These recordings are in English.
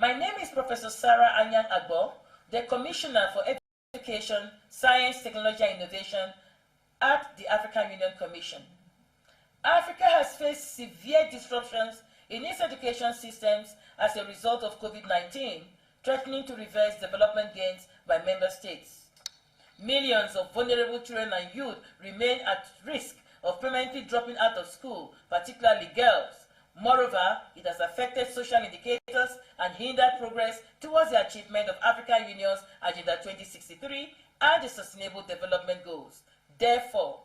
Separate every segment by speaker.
Speaker 1: My name is Professor Sarah Anyang Agbo, the Commissioner for Education, Science, Technology and Innovation at the African Union Commission. Africa has faced severe disruptions in its education systems as a result of COVID-19, threatening to reverse development gains by member states. Millions of vulnerable children and youth remain at risk of permanently dropping out of school, particularly girls. Moreover, it has affected social indicators and hindered progress towards the achievement of African Union's Agenda 2063 and the Sustainable Development Goals. Therefore,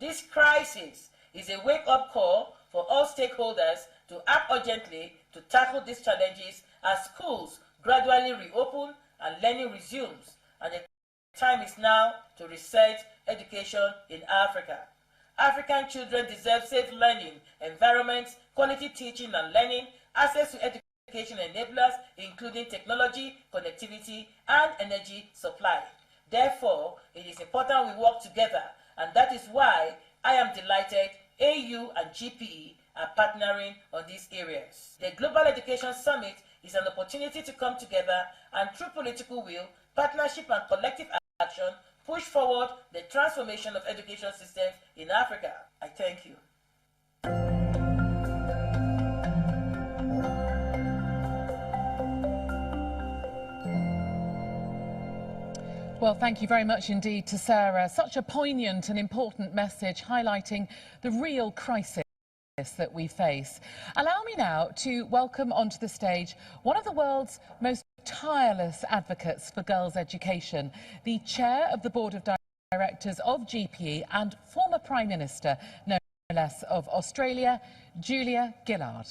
Speaker 1: this crisis is a wake-up call for all stakeholders to act urgently to tackle these challenges as schools gradually reopen and learning resumes, and the time is now to reset education in Africa. African children deserve safe learning environments, quality teaching and learning, access to education enablers, including technology, connectivity, and energy supply. Therefore, it is important we work together, and that is why I am delighted AU and GPE are partnering on these areas. The Global Education Summit is an opportunity to come together and, through political will, partnership and collective action, push forward the transformation of education systems in Africa. I thank you.
Speaker 2: Well, thank you very much indeed to Sarah. Such a poignant and important message highlighting the real crisis that we face. Allow me now to welcome onto the stage one of the world's most tireless advocates for girls' education, the chair of the board of directors of GPE and former Prime Minister, no less, of Australia, Julia Gillard.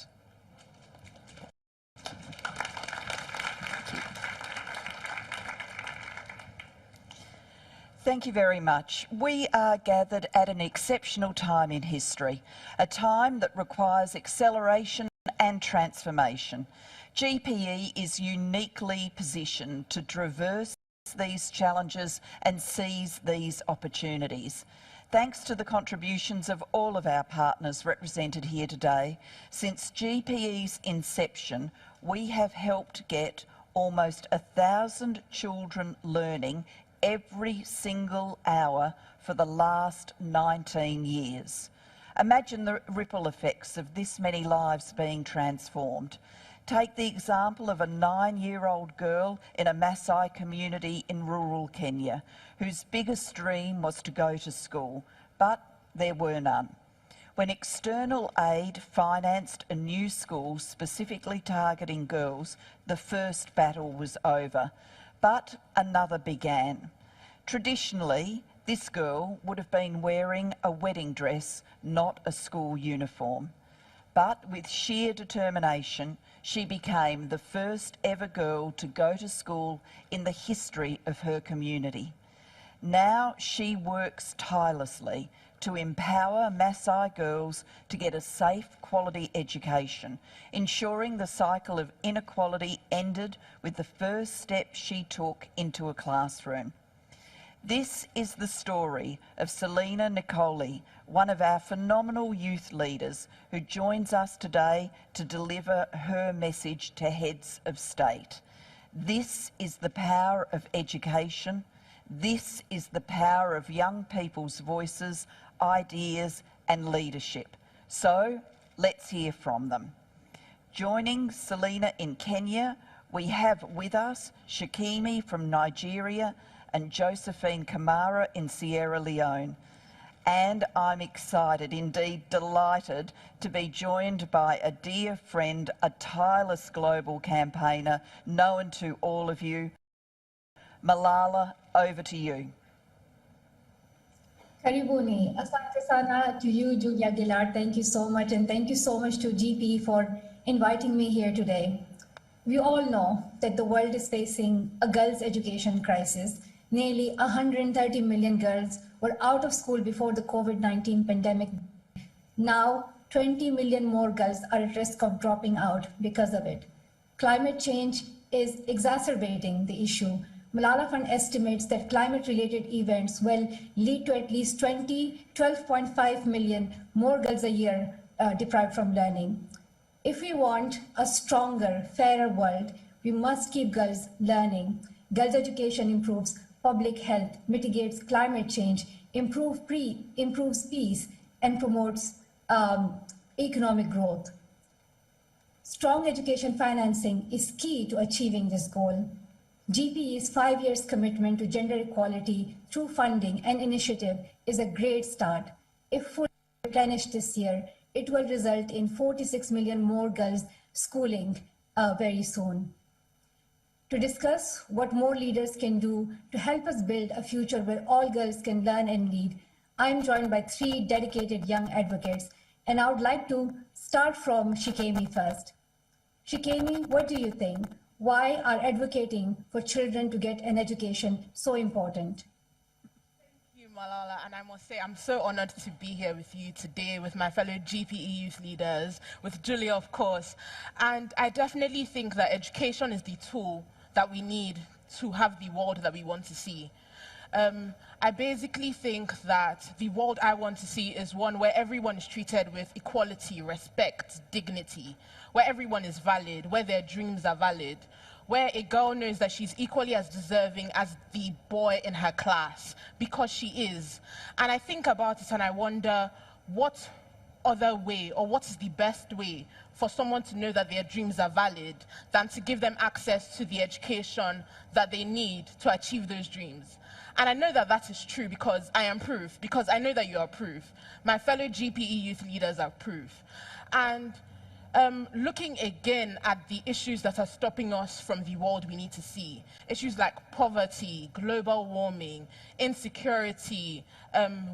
Speaker 3: Thank you very much. We are gathered at an exceptional time in history, a time that requires acceleration and transformation. GPE is uniquely positioned to traverse these challenges and seize these opportunities. Thanks to the contributions of all of our partners represented here today, since GPE's inception, we have helped get almost 1,000 children learning every single hour for the last 19 years. Imagine the ripple effects of this many lives being transformed. Take the example of a 9-year-old girl in a Maasai community in rural Kenya, whose biggest dream was to go to school, but there were none. When external aid financed a new school specifically targeting girls, the first battle was over. But another began. Traditionally, this girl would have been wearing a wedding dress, not a school uniform. But with sheer determination, she became the first ever girl to go to school in the history of her community. Now she works tirelessly to empower Maasai girls to get a safe, quality education, ensuring the cycle of inequality ended with the first step she took into a classroom. This is the story of Selina Nicoli, one of our phenomenal youth leaders who joins us today to deliver her message to heads of state. This is the power of education. This is the power of young people's voices, ideas and leadership. So let's hear from them. Joining Selina in Kenya, we have with us Shakimi from Nigeria and Josephine Kamara in Sierra Leone. And I'm excited, indeed delighted, to be joined by a dear friend, a tireless global campaigner known to all of you. Malala, over to you.
Speaker 4: Karibuni. Asante sana to you, Julia Gillard. Thank you so much, and thank you so much to GPE for inviting me here today. We all know that the world is facing a girls' education crisis. Nearly 130 million girls were out of school before the COVID-19 pandemic. Now, 20 million more girls are at risk of dropping out because of it. Climate change is exacerbating the issue. Malala Fund estimates that climate-related events will lead to at least 12.5 million more girls a year deprived from learning. If we want a stronger, fairer world, We must keep girls learning. Girls' education improves public health, mitigates climate change, improves peace, and promotes economic growth. Strong education financing is key to achieving this goal. GPE's 5 years commitment to gender equality through funding and initiative is a great start. If fully replenished this year, it will result in 46 million more girls schooling very soon. To discuss what more leaders can do to help us build a future where all girls can learn and lead, I am joined by 3 dedicated young advocates, and I would like to start from Shikemi first. Shikemi, what do you think? Why are advocating for children to get an education so important?
Speaker 5: Thank you, Malala, and I must say I'm so honored to be here with you today, with my fellow GPE youth leaders, with Julia, of course. And I definitely think that education is the tool that we need to have the world that we want to see. I basically think that the world I want to see is one where everyone is treated with equality, respect, dignity, where everyone is valid, where their dreams are valid, where a girl knows that she's equally as deserving as the boy in her class, because she is. And I think about it and I wonder, what other way, or what is the best way for someone to know that their dreams are valid than to give them access to the education that they need to achieve those dreams? And I know that that is true because I am proof, because I know that you are proof. My fellow GPE youth leaders are proof. And looking again at the issues that are stopping us from the world we need to see, issues like poverty, global warming, insecurity,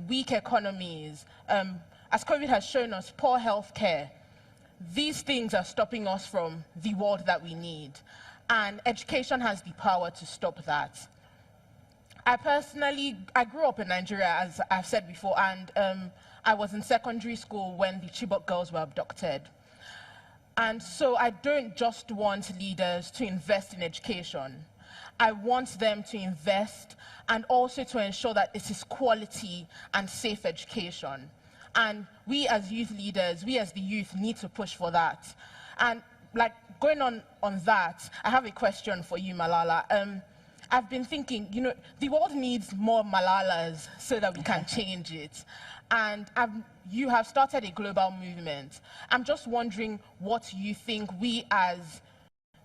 Speaker 5: weak economies, as COVID has shown us, poor healthcare, these things are stopping us from the world that we need. And education has the power to stop that. I grew up in Nigeria, as I've said before, and I was in secondary school when the Chibok girls were abducted. And so I don't just want leaders to invest in education. I want them to invest and also to ensure that it is quality and safe education. And we as youth leaders, we as the youth need to push for that. And like going on that, I have a question for you, Malala. I've been thinking, you know, the world needs more Malalas so that we can change it. And you have started a global movement. I'm just wondering what you think we as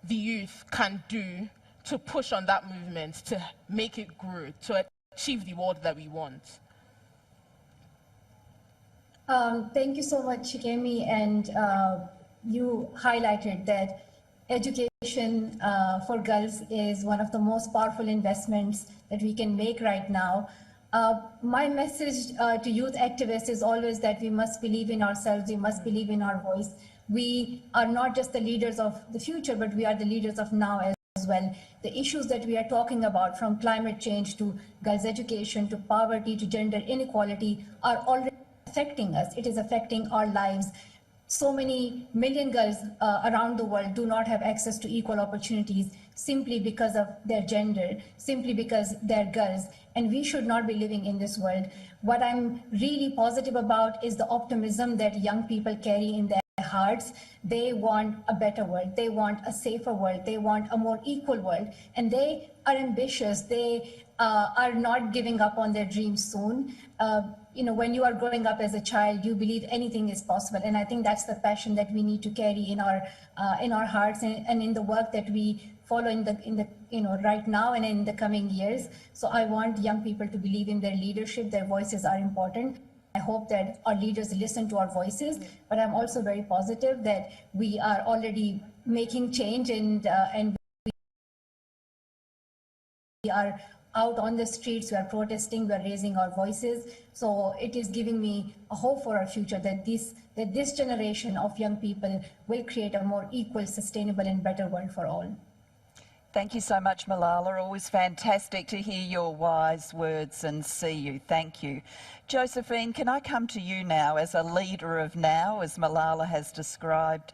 Speaker 5: the youth can do to push on that movement, to make it grow, to achieve the world that we want.
Speaker 4: Thank you so much, Shikemi, and you highlighted that education for girls is one of the most powerful investments that we can make right now. My message to youth activists is always that we must believe in ourselves, we must believe in our voice. We are not just the leaders of the future, but we are the leaders of now as well. The issues that we are talking about, from climate change to girls' education, to poverty, to gender inequality, are already affecting us. It is affecting our lives. So many million girls around the world do not have access to equal opportunities simply because of their gender, simply because they're girls. And we should not be living in this world. What I'm really positive about is the optimism that young people carry in their hearts. They want a better world. They want a safer world. They want a more equal world. And they are ambitious. They are not giving up on their dreams soon. You know, when you are growing up as a child, you believe anything is possible. And I think that's the passion that we need to carry in our hearts and in the work that we follow in the you know, right now and in the coming years. So I want young people to believe in their leadership. Their voices are important. I hope that our leaders listen to our voices, but I'm also very positive that we are already making change and we are out on the streets, we are protesting, we are raising our voices. So it is giving me a hope for our future that this generation of young people will create a more equal, sustainable and better world for all.
Speaker 3: Thank you so much, Malala. Always fantastic to hear your wise words and see you. Thank you. Josephine, can I come to you now as a leader of now, as Malala has described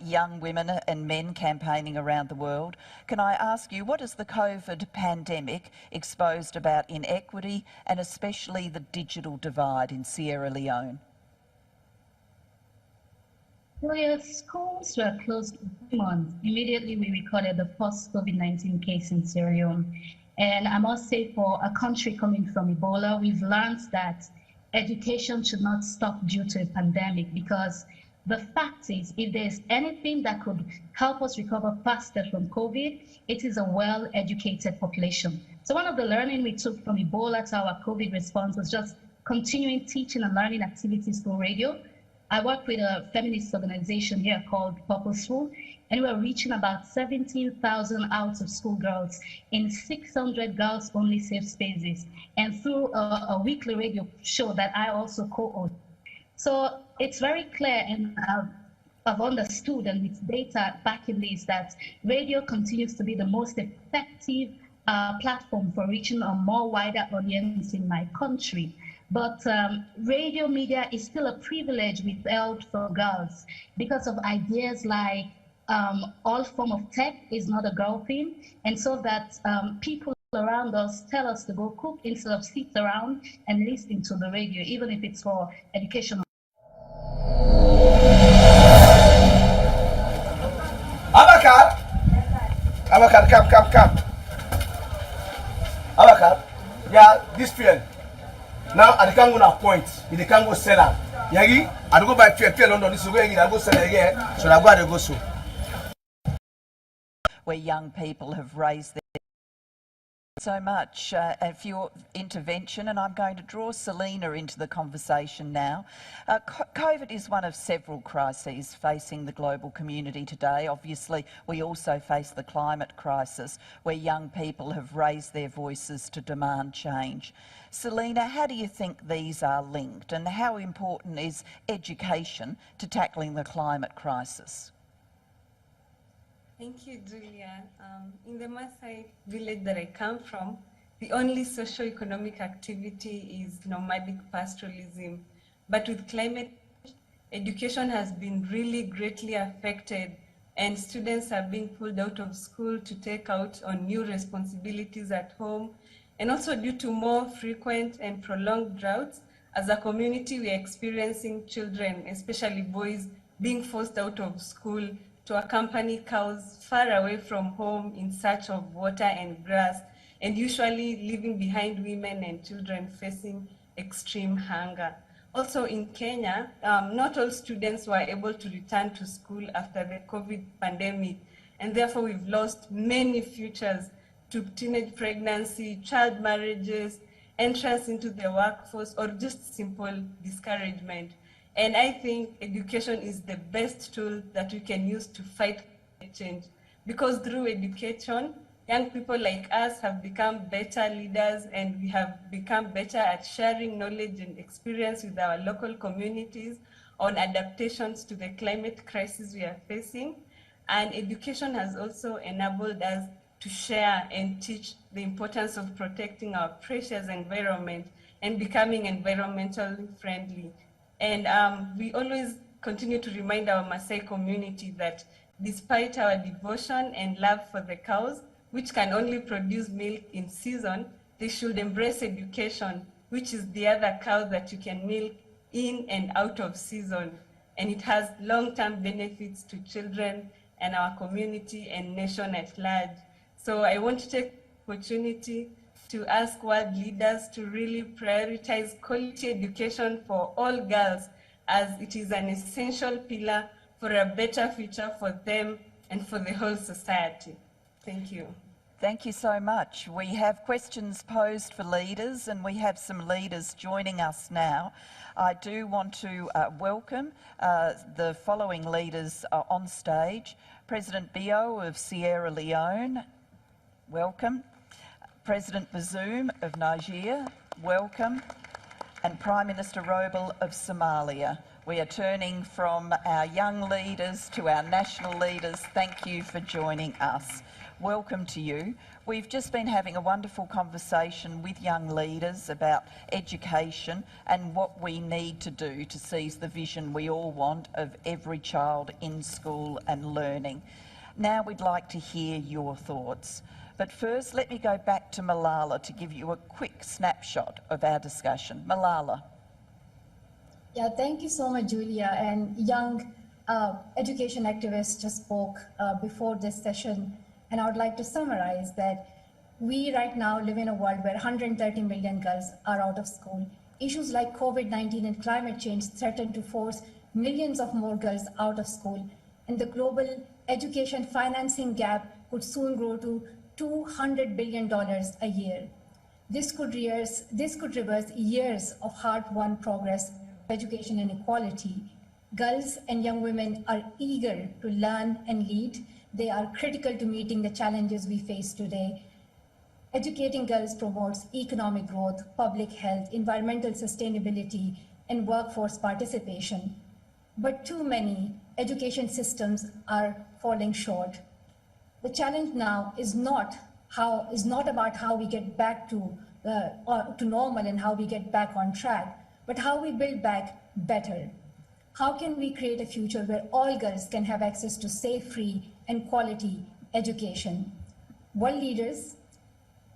Speaker 3: young women and men campaigning around the world? Can I ask you, what has the COVID pandemic exposed about inequity and especially the digital divide in Sierra Leone?
Speaker 6: Well, yeah, schools were closed for 2 months. Immediately, we recorded the first COVID-19 case in Sierra Leone. And I must say, for a country coming from Ebola, we've learned that education should not stop due to a pandemic, because the fact is, if there's anything that could help us recover faster from COVID, it is a well-educated population. So one of the learning we took from Ebola to our COVID response was just continuing teaching and learning activities through radio. I work with a feminist organization here called Purposeful, and we're reaching about 17,000 out of school girls in 600 girls only safe spaces, and through a weekly radio show that I also co-host. So it's very clear, and I've understood, and with data backing this, that radio continues to be the most effective platform for reaching a more wider audience in my country. But radio media is still a privilege withheld for girls because of ideas like all form of tech is not a girl thing, and so that people around us tell us to go cook instead of sit around and listen to the radio, even if it's for education.
Speaker 7: Abakar, come. Abakar, yeah, this field. Now I can't go point. It can't go sell out. Yagi, I go by field London. This is where I go sell again. So I go to go so.
Speaker 3: Where young people have raised their so much for your intervention, and I'm going to draw Selena into the conversation now. COVID is one of several crises facing the global community today. Obviously, we also face the climate crisis, where young people have raised their voices to demand change. Selena, how do you think these are linked, and how important is education to tackling the climate crisis?
Speaker 8: Thank you, Julia. In the Maasai village that I come from, the only socio-economic activity is nomadic pastoralism. But with climate change, education has been really greatly affected, and students are being pulled out of school to take out on new responsibilities at home. And also due to more frequent and prolonged droughts, as a community, we are experiencing children, especially boys, being forced out of school to accompany cows far away from home in search of water and grass, and usually leaving behind women and children facing extreme hunger. Also in Kenya, not all students were able to return to school after the COVID pandemic, and therefore we've lost many futures to teenage pregnancy, child marriages, entrance into the workforce, or just simple discouragement. And I think education is the best tool that we can use to fight climate change, because through education, young people like us have become better leaders, and we have become better at sharing knowledge and experience with our local communities on adaptations to the climate crisis we are facing. And education has also enabled us to share and teach the importance of protecting our precious environment and becoming environmentally friendly. And we always continue to remind our Maasai community that despite our devotion and love for the cows, which can only produce milk in season, they should embrace education, which is the other cow that you can milk in and out of season. And it has long-term benefits to children and our community and nation at large. So I want to take the opportunity to ask world leaders to really prioritize quality education for all girls, as it is an essential pillar for a better future for them and for the whole society. Thank you.
Speaker 3: Thank you so much. We have questions posed for leaders, and we have some leaders joining us now. I do want to welcome the following leaders on stage. President Bio of Sierra Leone, welcome. President Bazoum of Niger, welcome. And Prime Minister Roble of Somalia. We are turning from our young leaders to our national leaders. Thank you for joining us. Welcome to you. We've just been having a wonderful conversation with young leaders about education and what we need to do to seize the vision we all want of every child in school and learning. Now we'd like to hear your thoughts. But first, let me go back to Malala to give you a quick snapshot of our discussion. Malala.
Speaker 4: Yeah, thank you so much, Julia. And young education activist just spoke before this session, and I would like to summarize that we right now live in a world where 130 million girls are out of school. Issues like COVID-19 and climate change threaten to force millions of more girls out of school, and the global education financing gap could soon grow to $200 billion a year. This could reverse years of hard-won progress, education and equality. Girls and young women are eager to learn and lead. They are critical to meeting the challenges we face today. Educating girls promotes economic growth, public health, environmental sustainability, and workforce participation. But too many education systems are falling short. The challenge now is not about how we get back to normal and how we get back on track, but how we build back better. How can we create a future where all girls can have access to safe, free, and quality education? World leaders,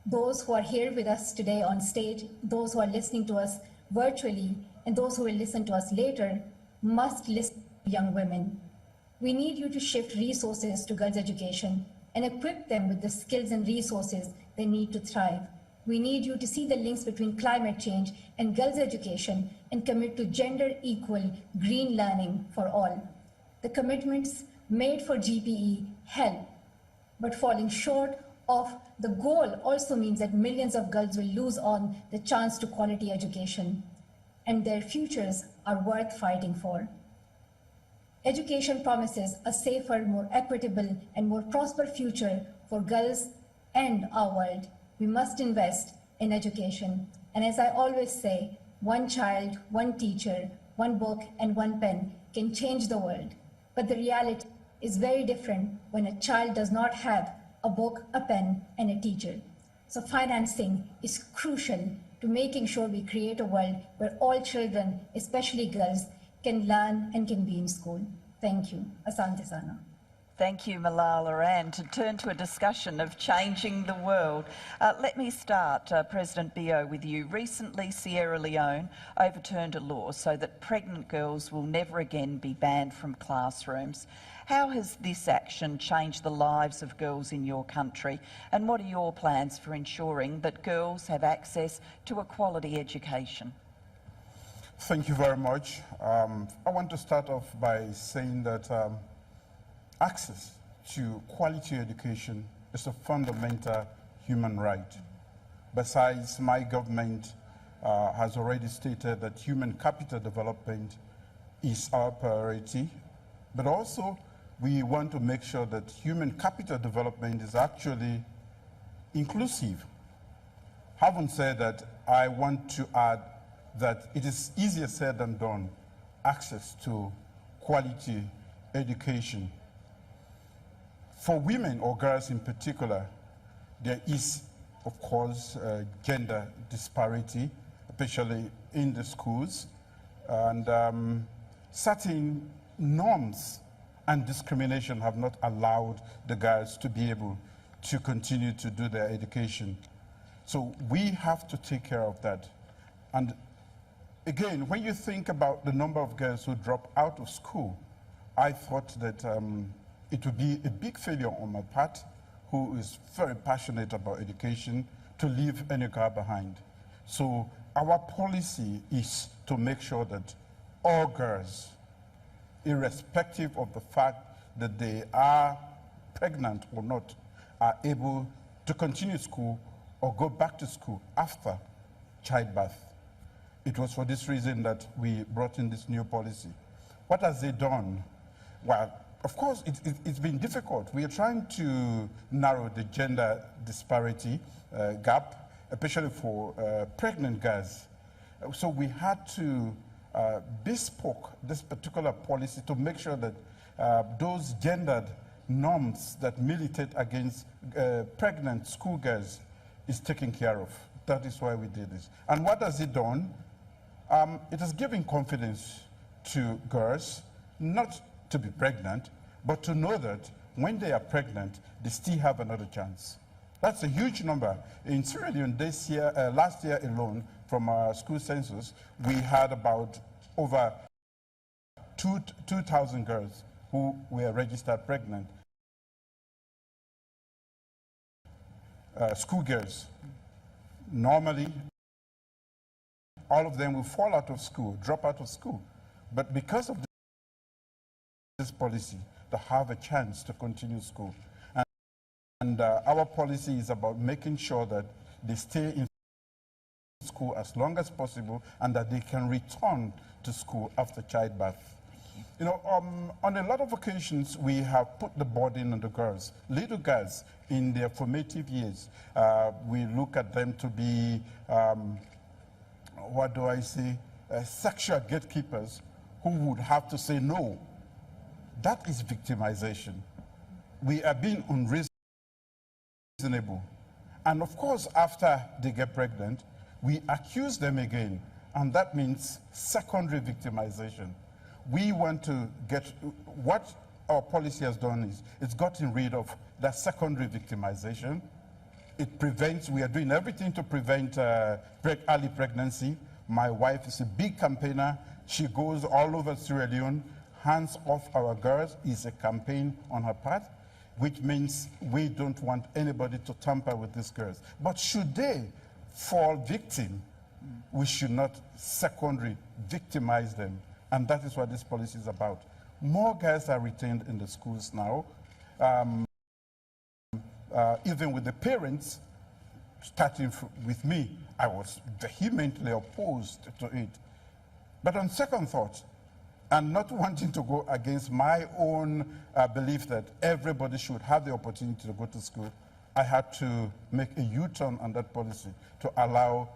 Speaker 4: those who are here with us today on stage, those who are listening to us virtually, and those who will listen to us later, must listen to young women. We need you to shift resources to girls' education and equip them with the skills and resources they need to thrive. We need you to see the links between climate change and girls' education and commit to gender-equal green learning for all. The commitments made for GPE help, but falling short of the goal also means that millions of girls will lose on the chance to quality education, and their futures are worth fighting for. Education promises a safer, more equitable, and more prosperous future for girls and our world. We must invest in education. And as I always say, one child, one teacher, one book, and one pen can change the world. But the reality is very different when a child does not have a book, a pen, and a teacher. So financing is crucial to making sure we create a world where all children, especially girls, can learn and can be in school. Thank you. Asante sana.
Speaker 3: Thank you, Malala. And to turn to a discussion of changing the world, let me start, President Bio, with you. Recently, Sierra Leone overturned a law so that pregnant girls will never again be banned from classrooms. How has this action changed the lives of girls in your country? And what are your plans for ensuring that girls have access to a quality education?
Speaker 9: Thank you very much. I want to start off by saying that access to quality education is a fundamental human right. Besides, my government has already stated that human capital development is our priority, but also we want to make sure that human capital development is actually inclusive. Having said that, I want to add that it is easier said than done, access to quality education. For women or girls in particular, there is, of course, gender disparity, especially in the schools, and certain norms and discrimination have not allowed the girls to be able to continue to do their education. So we have to take care of that. And again, when you think about the number of girls who drop out of school, I thought that it would be a big failure on my part, who is very passionate about education, to leave any girl behind. So our policy is to make sure that all girls, irrespective of the fact that they are pregnant or not, are able to continue school or go back to school after childbirth. It was for this reason that we brought in this new policy. What has it done? Well, of course, it's been difficult. We are trying to narrow the gender disparity gap, especially for pregnant girls. So we had to bespoke this particular policy to make sure that those gendered norms that militate against pregnant schoolgirls is taken care of. That is why we did this. And what has it done? It has given confidence to girls not to be pregnant, but to know that when they are pregnant, they still have another chance. That's a huge number. In Sierra Leone this year, last year alone, from our school census, we had about over 2,000 girls who were registered pregnant. Schoolgirls. Normally, all of them will fall out of school, drop out of school. But because of this policy, they have a chance to continue school. And our policy is about making sure that they stay in school as long as possible and that they can return to school after childbirth. You know, on a lot of occasions, we have put the burden on the girls, little girls in their formative years. We look at them to be, what do I say, sexual gatekeepers who would have to say no. That is victimization. We are being unreasonable. And of course, after they get pregnant, we accuse them again. And that means secondary victimization. We want to get, what our policy has done is, it's gotten rid of that secondary victimization. It prevents, we are doing everything to prevent early pregnancy. My wife is a big campaigner. She goes all over Sierra Leone. Hands off our girls is a campaign on her part, which means we don't want anybody to tamper with these girls. But should they fall victim, we should not secondary victimize them. And that is what this policy is about. More girls are retained in the schools now, even with the parents, starting with me. I was vehemently opposed to it. But on second thought, and not wanting to go against my own belief that everybody should have the opportunity to go to school, I had to make a U-turn on that policy to allow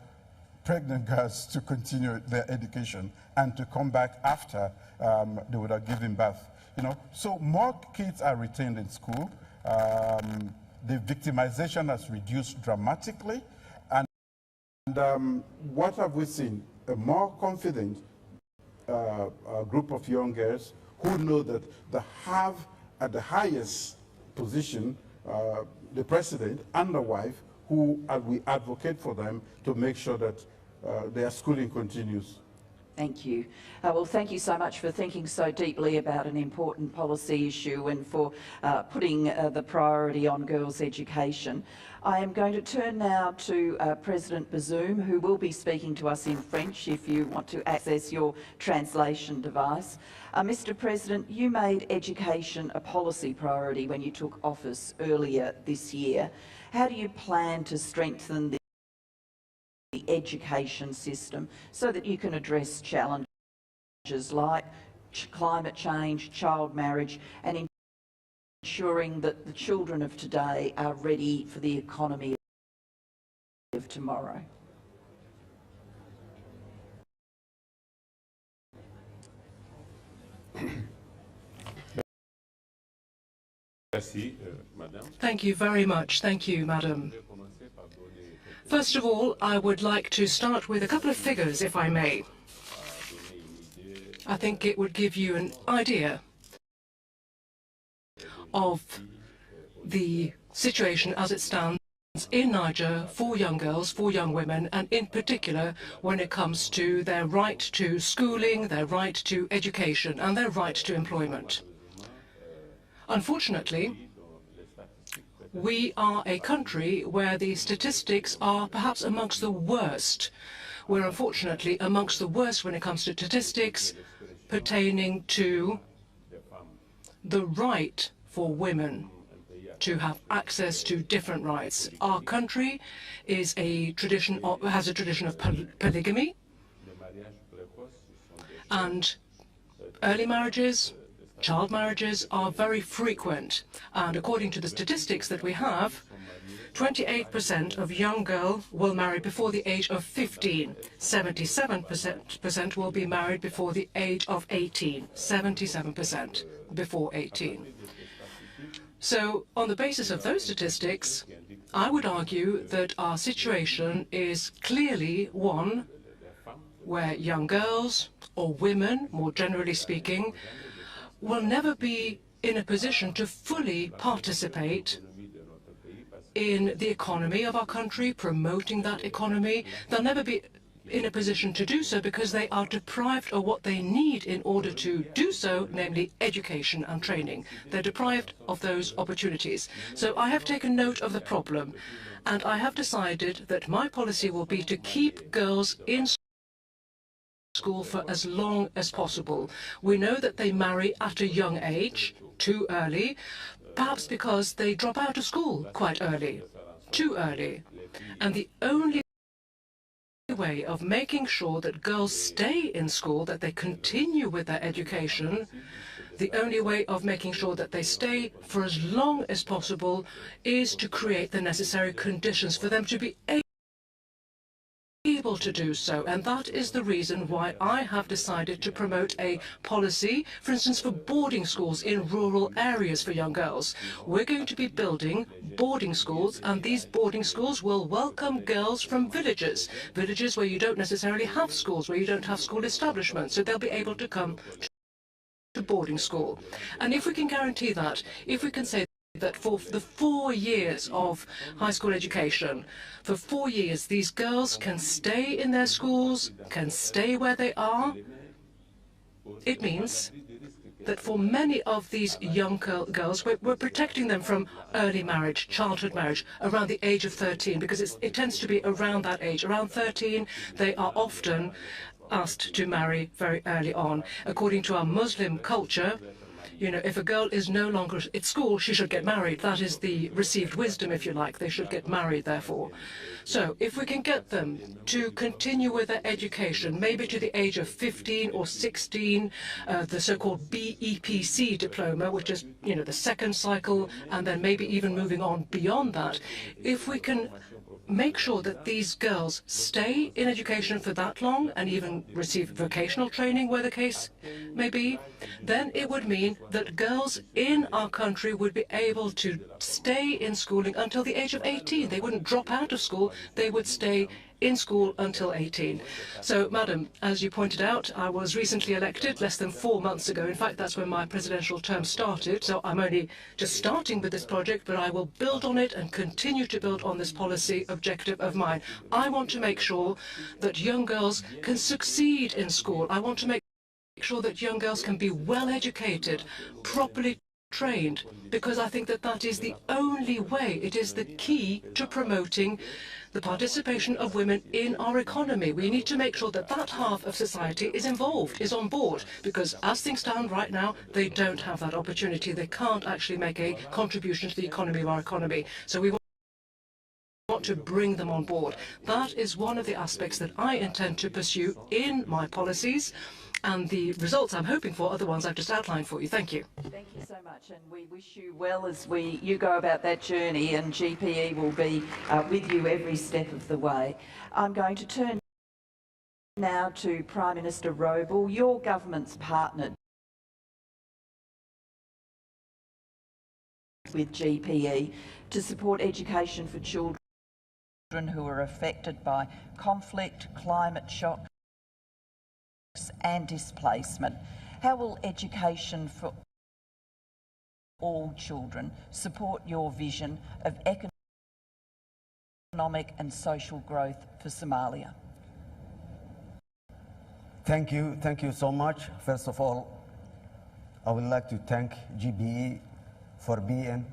Speaker 9: pregnant girls to continue their education and to come back after they would have given birth. You know, so more kids are retained in school. The victimization has reduced dramatically. And what have we seen? A more confident group of young girls who know that they have at the highest position the president and the wife, who we advocate for them to make sure that their schooling continues.
Speaker 3: Thank you. Well, thank you so much for thinking so deeply about an important policy issue and for putting the priority on girls' education. I am going to turn now to President Bazoum, who will be speaking to us in French if you want to access your translation device. Mr. President, you made education a policy priority when you took office earlier this year. How do you plan to strengthen the education system so that you can address challenges like climate change, child marriage, and ensuring that the children of today are ready for the economy of tomorrow?
Speaker 10: Thank you very much. Thank you, Madam. First of all, I would like to start with a couple of figures, if I may. I think it would give you an idea of the situation as it stands in Niger for young girls, for young women, and in particular when it comes to their right to schooling, their right to education, and their right to employment. Unfortunately, we are a country where the statistics are perhaps amongst the worst. We're unfortunately amongst the worst when it comes to statistics pertaining to the right for women to have access to different rights. Our country is has a tradition of polygamy and early marriages. Child marriages are very frequent, and according to the statistics that we have, 28% of young girls will marry before the age of 15. 77% will be married before the age of 18. 77% before 18. So, on the basis of those statistics, I would argue that our situation is clearly one where young girls, or women, more generally speaking, will never be in a position to fully participate in the economy of our country, promoting that economy. They'll never be in a position to do so because they are deprived of what they need in order to do so, namely education and training. They're deprived of those opportunities. So I have taken note of the problem, and I have decided that my policy will be to keep girls in school for as long as possible. We know that they marry at a young age, too early, perhaps because they drop out of school quite early, too early. And the only way of making sure that girls stay in school, that they continue with their education, the only way of making sure that they stay for as long as possible is to create the necessary conditions for them to be able to do so. And that is the reason why I have decided to promote a policy, for instance, for boarding schools in rural areas for young girls. We're going to be building boarding schools, and these boarding schools will welcome girls from villages where you don't necessarily have schools, where you don't have school establishments, so they'll be able to come to boarding school. And if we can guarantee that, if we can say that for the 4 years of high school education, for 4 years these girls can stay in their schools, can stay where they are, it means that for many of these young girls, we're protecting them from early marriage, childhood marriage, around the age of 13, because it tends to be around that age. Around 13, they are often asked to marry very early on. According to our Muslim culture, you know, if a girl is no longer at school, she should get married. That is the received wisdom, if you like. They should get married, therefore. So if we can get them to continue with their education, maybe to the age of 15 or 16, the so-called BEPC diploma, which is, you know, the second cycle, and then maybe even moving on beyond that, if we can make sure that these girls stay in education for that long and even receive vocational training where the case may be, then it would mean that girls in our country would be able to stay in schooling until the age of 18. They wouldn't drop out of school, they would stay in school until 18. So, Madam, as you pointed out, I was recently elected less than 4 months ago. In fact, that's when my presidential term started. So I'm only just starting with this project, but I will build on it and continue to build on this policy objective of mine. I want to make sure that young girls can succeed in school. I want to make sure that young girls can be well educated, properly trained, because I think that that is the only way, it is the key to promoting the participation of women in our economy. We need to make sure that that half of society is involved, is on board, because as things stand right now, they don't have that opportunity. They can't actually make a contribution to the economy of our economy. So we want to bring them on board. That is one of the aspects that I intend to pursue in my policies. And the results I'm hoping for are the ones I've just outlined for you. Thank you.
Speaker 3: Thank you so much, and we wish you well as you go about that journey, and GPE will be with you every step of the way. I'm going to turn now to Prime Minister Roble. Your government's partnered with GPE to support education for children who are affected by conflict, climate shock and displacement. How will education for all children support your vision of economic and social growth for Somalia?
Speaker 11: Thank you so much. First of all, I would like to thank GBE for being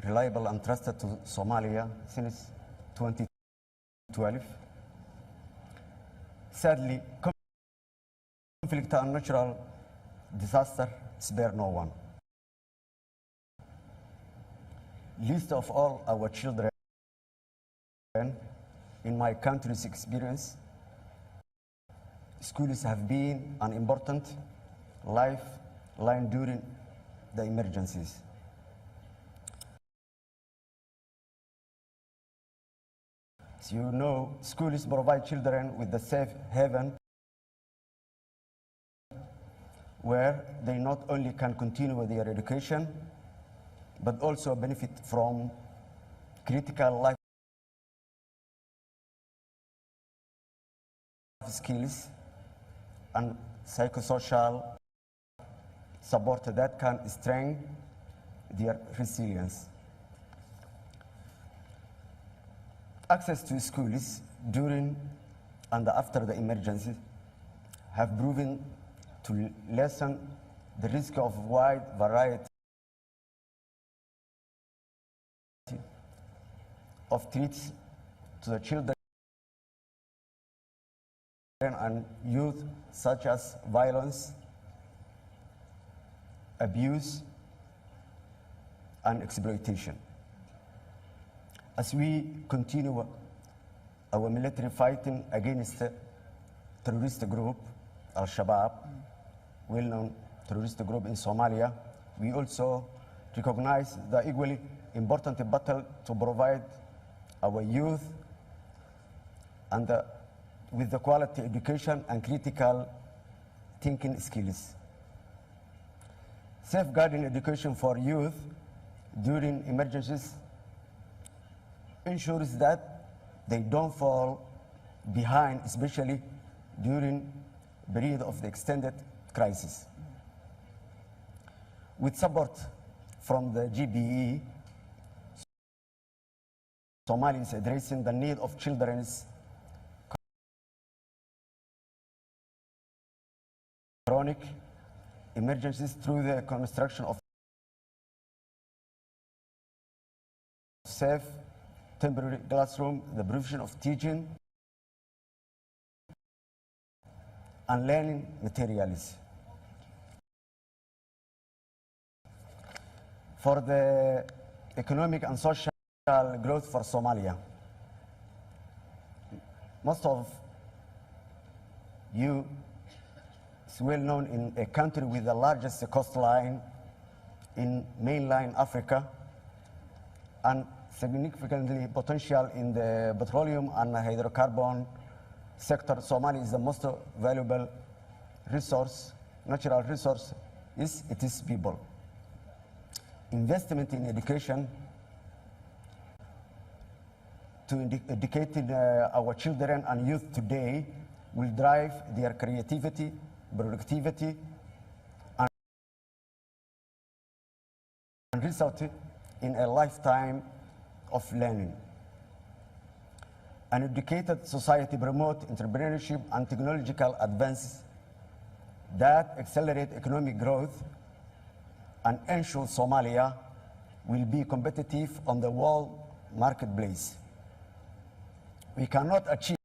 Speaker 11: reliable and trusted to Somalia since 2012. Sadly, conflict and natural disaster spare no one. Least of all our children. In my country's experience, schools have been an important lifeline during the emergencies. As you know, schools provide children with a safe haven where they not only can continue with their education, but also benefit from critical life skills and psychosocial support that can strengthen their resilience. Access to schools during and after the emergency have proven to lessen the risk of wide variety of threats to the children and youth, such as violence, abuse, and exploitation. As we continue our military fighting against the terrorist group, Al-Shabaab, well-known terrorist group in Somalia, we also recognize the equally important battle to provide our youth and with the quality education and critical thinking skills. Safeguarding education for youth during emergencies ensures that they don't fall behind, especially during the period of the extended crisis. With support from the GBE, Somalia is addressing the need of children's chronic emergencies through the construction of safe temporary classroom, the provision of teaching and learning materials. For the economic and social growth for Somalia, most of you is well known in a country with the largest coastline in mainland Africa and significantly potential in the petroleum and hydrocarbon sector. Somalia is the most valuable resource, natural resource, is its people. Investment in education to educate our children and youth today will drive their creativity, productivity, and result in a lifetime of learning. An educated society promotes entrepreneurship and technological advances that accelerate economic growth and ensure Somalia will be competitive on the world marketplace. We cannot achieve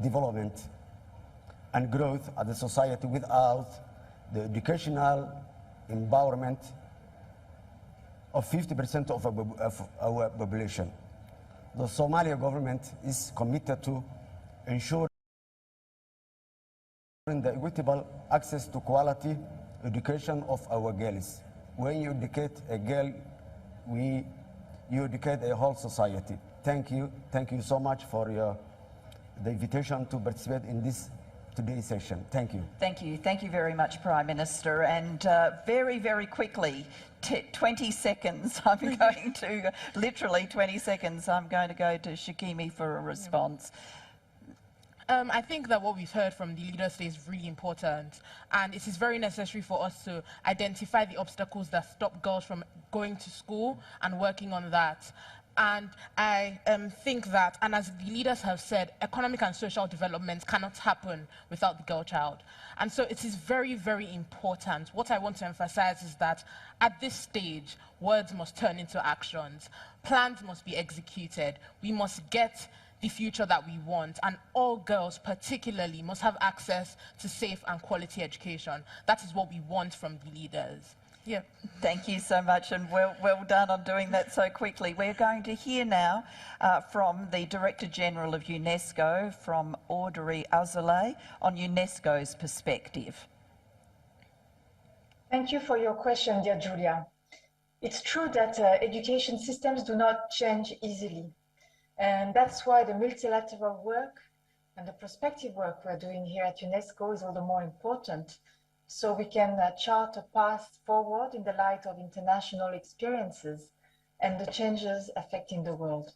Speaker 11: development and growth as a society without the educational empowerment of 50% of our population. The Somali government is committed to ensuring the equitable access to quality education of our girls. When you educate a girl, you educate a whole society. Thank you so much for the invitation to participate in this today's session. Thank you.
Speaker 3: Thank you very much, Prime Minister. And very, very quickly, 20 seconds, I'm going to, literally 20 seconds, I'm going to go to Shikimi for a response.
Speaker 5: I think that what we've heard from the leaders today is really important, and it is very necessary for us to identify the obstacles that stop girls from going to school and working on that. And I think that, and as the leaders have said, economic and social development cannot happen without the girl child. And so it is very, very important. What I want to emphasize is that at this stage, words must turn into actions. Plans must be executed. We must get the future that we want, and all girls particularly must have access to safe and quality education. That is what we want from the leaders. Yeah.
Speaker 3: Thank you so much, and well done on doing that so quickly. We're going to hear now from the Director General of UNESCO, from Audrey Azoulay, on UNESCO's perspective.
Speaker 12: Thank you for your question, dear Julia. It's true that education systems do not change easily. And that's why the multilateral work and the prospective work we're doing here at UNESCO is all the more important, so we can chart a path forward in the light of international experiences and the changes affecting the world.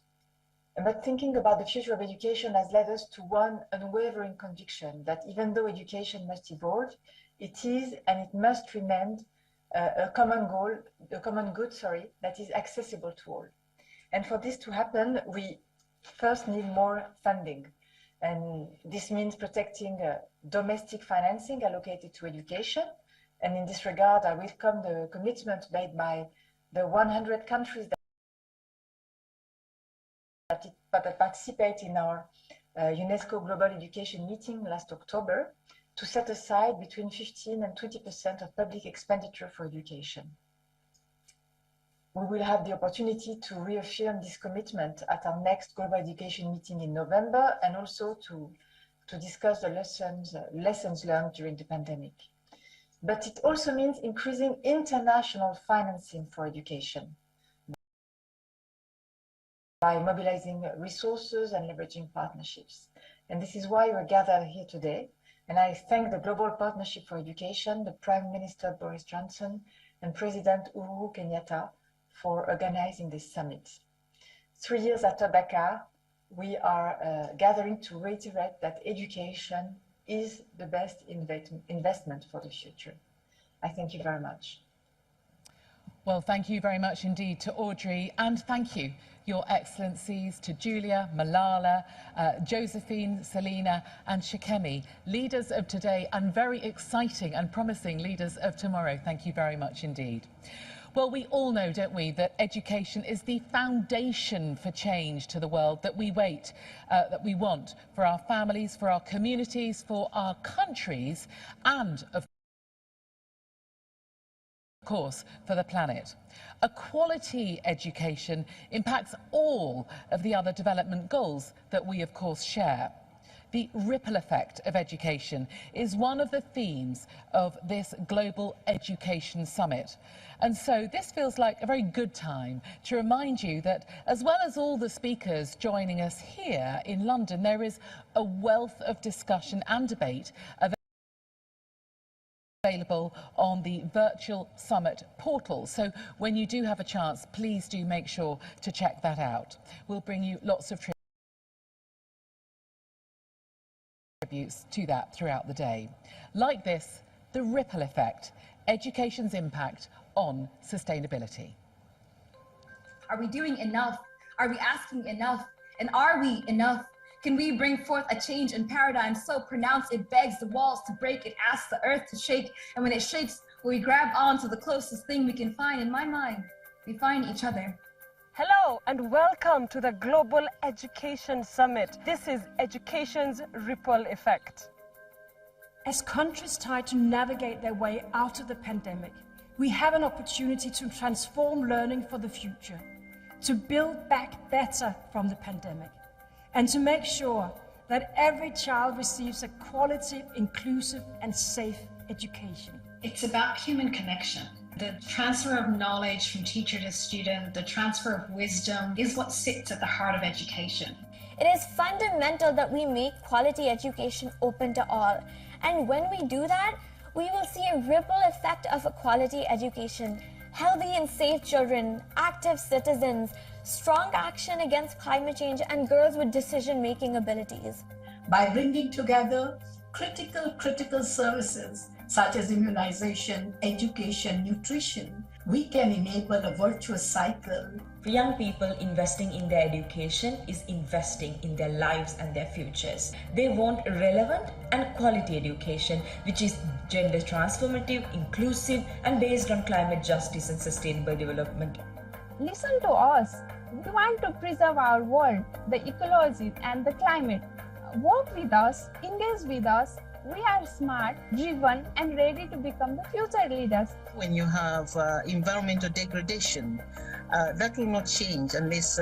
Speaker 12: But thinking about the future of education has led us to one unwavering conviction, that even though education must evolve, it is and it must remain a common good that is accessible to all. And for this to happen, we first need more funding. And this means protecting domestic financing allocated to education. And in this regard, I welcome the commitment made by the 100 countries that participate in our UNESCO Global Education meeting last October to set aside between 15 and 20% of public expenditure for education. We will have the opportunity to reaffirm this commitment at our next Global Education meeting in November, and also to discuss the lessons learned during the pandemic. But it also means increasing international financing for education by mobilizing resources and leveraging partnerships. And this is why we're gathered here today. And I thank the Global Partnership for Education, the Prime Minister Boris Johnson, and President Uhuru Kenyatta for organizing this summit. 3 years after Dakar, we are gathering to reiterate that education is the best investment for the future. I thank you very much.
Speaker 2: Well, thank you very much indeed to Audrey, and thank you, Your Excellencies, to Julia, Malala, Josephine, Selina and Shikemi, leaders of today and very exciting and promising leaders of tomorrow. Thank you very much indeed. Well, we all know, don't we, that education is the foundation for change to the world that we want for our families, for our communities, for our countries, and of course, for the planet. A quality education impacts all of the other development goals that we, of course, share. The ripple effect of education is one of the themes of this Global Education Summit. And so this feels like a very good time to remind you that, as well as all the speakers joining us here in London, there is a wealth of discussion and debate available on the virtual summit portal. So when you do have a chance, please do make sure to check that out. We'll bring you lots of tributes to that throughout the day. Like this, the ripple effect, education's impact on sustainability.
Speaker 13: Are we doing enough? Are we asking enough? And are we enough? Can we bring forth a change in paradigm so pronounced it begs the walls to break, it asks the earth to shake, and when it shakes, we grab onto the closest thing we can find? In my mind, we find each other.
Speaker 14: Hello and welcome to the Global Education Summit. This is education's ripple effect.
Speaker 15: As countries try to navigate their way out of the pandemic, we have an opportunity to transform learning for the future, to build back better from the pandemic, and to make sure that every child receives a quality, inclusive and safe education.
Speaker 16: It's about human connection. The transfer of knowledge from teacher to student, the transfer of wisdom is what sits at the heart of education.
Speaker 17: It is fundamental that we make quality education open to all. And when we do that, we will see a ripple effect of a quality education. Healthy and safe children, active citizens, strong action against climate change, and girls with decision-making abilities.
Speaker 18: By bringing together critical services such as immunization, education, nutrition, we can enable a virtuous cycle.
Speaker 19: For young people, investing in their education is investing in their lives and their futures. They want relevant and quality education, which is gender transformative, inclusive, and based on climate justice and sustainable development.
Speaker 20: Listen to us. We want to preserve our world, the ecology and the climate. Work with us, engage with us. We are smart, driven and ready to become the future leaders.
Speaker 21: When you have environmental degradation, that will not change unless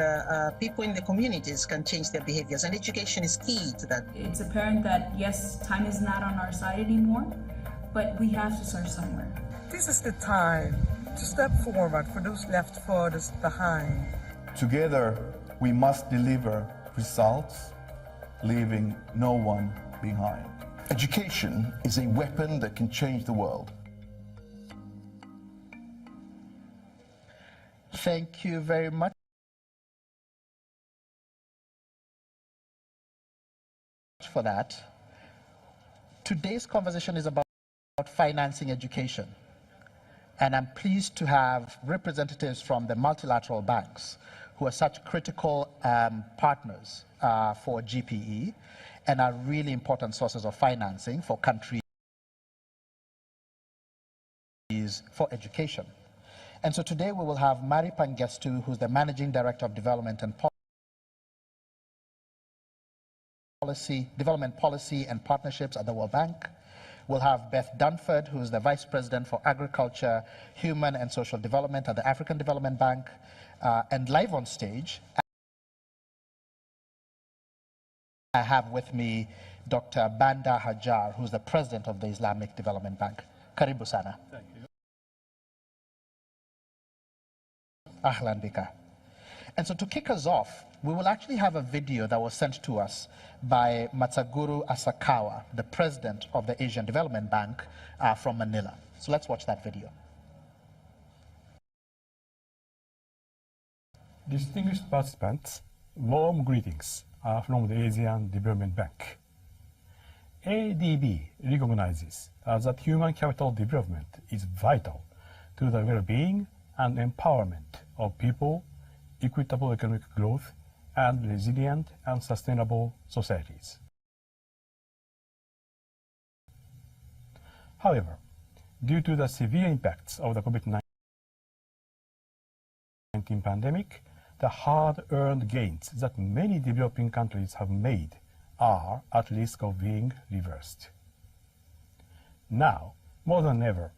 Speaker 21: people in the communities can change their behaviors, and education is key to that.
Speaker 22: It's apparent that yes, time is not on our side anymore, but we have to start somewhere.
Speaker 23: This is the time to step forward for those left furthest behind.
Speaker 24: Together, we must deliver results, leaving no one behind.
Speaker 25: Education is a weapon that can change the world.
Speaker 26: Thank you very much for that. Today's conversation is about financing education, and I'm pleased to have representatives from the multilateral banks who are such critical partners for GPE and are really important sources of financing for countries for education. And so today we will have Mari Pangestu, who's the Managing Director of Development Policy and Partnerships at the World Bank. We'll have Beth Dunford, who's the Vice President for Agriculture, Human and Social Development at the African Development Bank. And live on stage, I have with me Dr. Banda Hajar, who's the President of the Islamic Development Bank. Karibu sana.
Speaker 1: Thank you.
Speaker 26: Ahlan bika. And so to kick us off, we will actually have a video that was sent to us by Matsaguru Asakawa, the President of the Asian Development Bank from Manila. So let's watch that video.
Speaker 1: Distinguished participants, warm greetings from the Asian Development Bank. ADB recognizes that human capital development is vital to the well-being and empowerment of people, equitable economic growth, and resilient and sustainable societies. However, due to the severe impacts of the COVID-19 pandemic, the hard-earned gains that many developing countries have made are at risk of being reversed. Now, more than ever,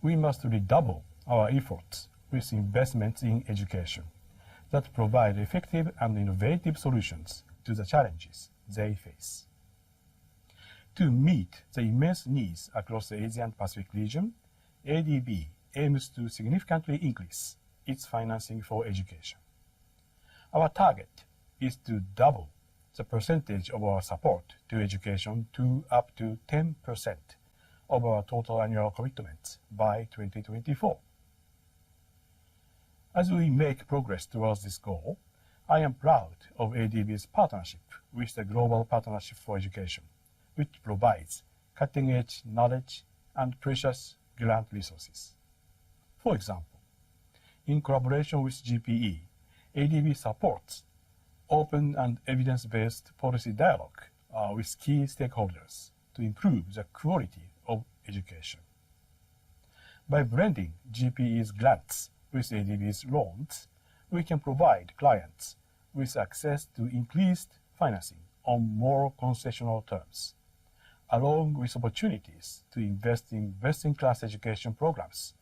Speaker 1: we must redouble our efforts with investments in education that provide effective and innovative solutions to the challenges they face. To meet the immense needs across the Asian Pacific region, ADB aims to significantly increase its financing for education. Our target is to double the percentage of our support to education to up to 10% of our total annual commitments by 2024. As we make progress towards this goal, I am proud of ADB's partnership with the Global Partnership for Education, which provides cutting-edge knowledge and precious grant resources. For example, in collaboration with GPE, ADB supports open and evidence-based policy dialogue with key stakeholders to improve the quality of education. By blending GPE's grants with ADB's loans, we can provide clients with access to increased financing on more concessional terms, along with opportunities to invest in best-in-class education programs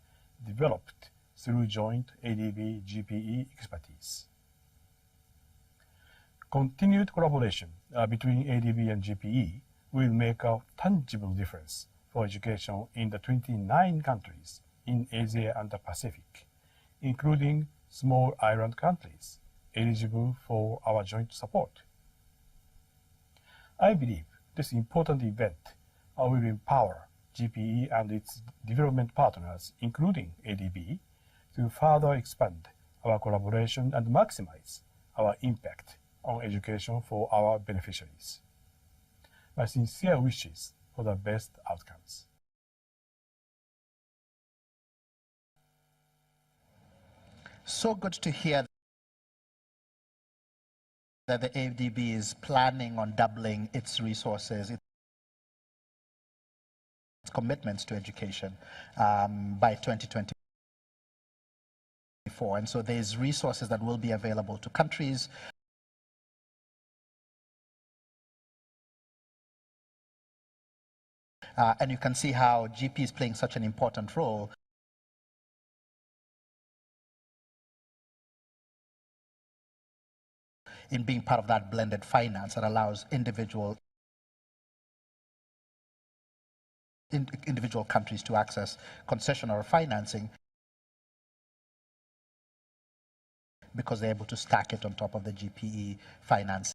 Speaker 1: developed through joint ADB-GPE expertise. Continued collaboration between ADB and GPE will make a tangible difference for education in the 29 countries in Asia and the Pacific, including small island countries eligible for our joint support. I believe this important event will empower GPE and its development partners, including ADB, to further expand our collaboration and maximize our impact on education for our beneficiaries. My sincere wishes for the best outcomes.
Speaker 26: So good to hear that the ADB is planning on doubling its resources, its commitments to education by 2024. And so there's resources that will be available to countries and you can see how GP is playing such an important role in being part of that blended finance that allows individual countries to access concessional financing because they're able to stack it on top of the GPE financing,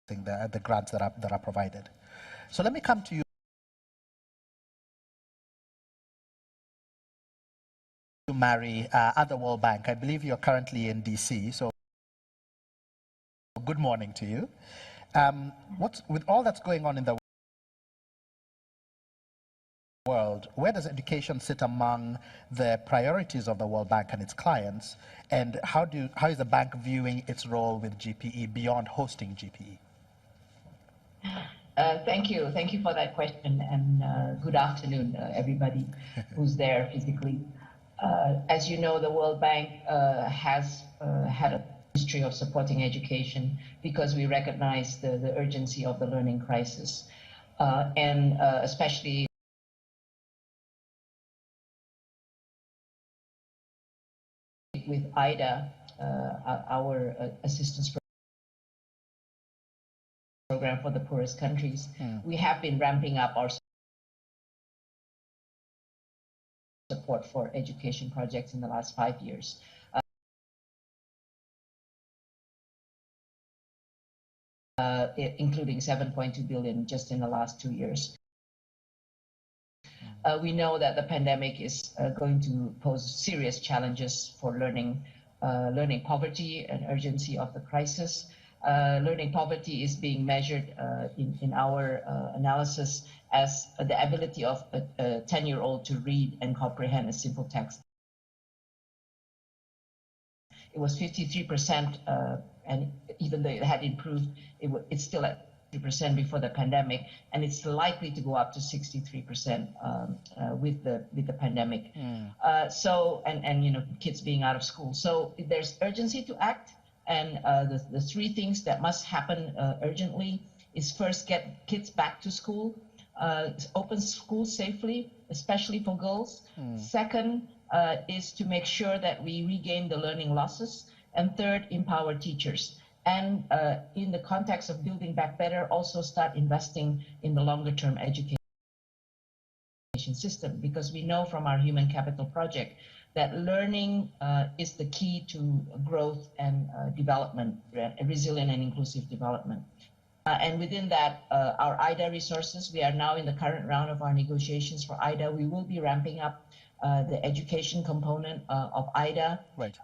Speaker 26: the grants that are provided. So let me come to you, Mari, at the World Bank. I believe you're currently in DC, so good morning to you. With all that's going on in the world, where does education sit among the priorities of the World Bank and its clients, and how is the bank viewing its role with GPE beyond hosting GPE?
Speaker 4: Thank you for that question, and good afternoon, everybody who's there physically. As you know, the World Bank has had a history of supporting education because we recognize the urgency of the learning crisis, and especially with IDA, our assistance program for the poorest countries. We have been ramping up our support for education projects in the last 5 years. Including 7.2 billion just in the last 2 years. We know that the pandemic is going to pose serious challenges for learning poverty and urgency of the crisis. Learning poverty is being measured in our analysis as the ability of a 10-year-old to read and comprehend a simple text. It was 53%, and even though it had improved, it's still at 50% before the pandemic, and it's likely to go up to 63% with the pandemic. So you know, kids being out of school. So there's urgency to act, and the three things that must happen urgently is first get kids back to school, open schools safely, especially for girls. Second is to make sure that we regain the learning losses, and third, empower teachers. And in the context of building back better, also start investing in the longer term education system, because we know from our human capital project that learning is the key to growth and development, resilient and inclusive development. And within that, our IDA resources, we are now in the current round of our negotiations for IDA. We will be ramping up the education component of IDA, right.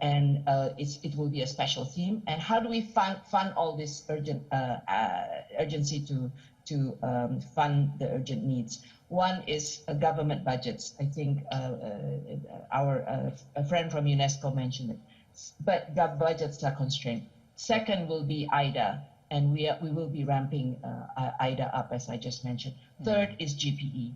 Speaker 4: And it will be a special theme. And how do we fund all this urgency to fund the urgent needs? One is government budgets. I think a friend from UNESCO mentioned it, but budgets are constrained. Second will be IDA, and we will be ramping IDA up, as I just mentioned. Third is GPE.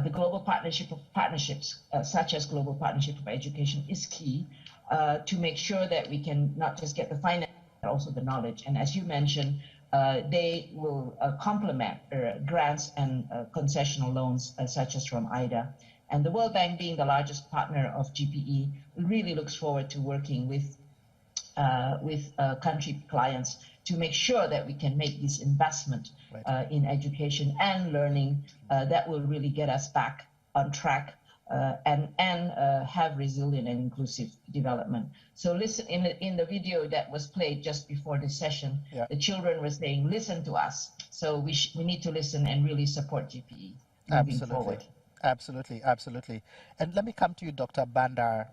Speaker 4: The global partnerships, such as Global Partnership for Education, is key to make sure that we can not just get the finance, but also the knowledge. And as you mentioned, they will complement grants and concessional loans, such as from IDA. And the World Bank, being the largest partner of GPE, really looks forward to working with country clients to make sure that we can make this investment in education and learning that will really get us back on track and have resilient and inclusive development. So listen, in the video that was played just before this session, the children were saying, listen to us. So we need to listen and really support GPE moving forward.
Speaker 26: Absolutely, absolutely. And let me come to you, Dr. Bandar,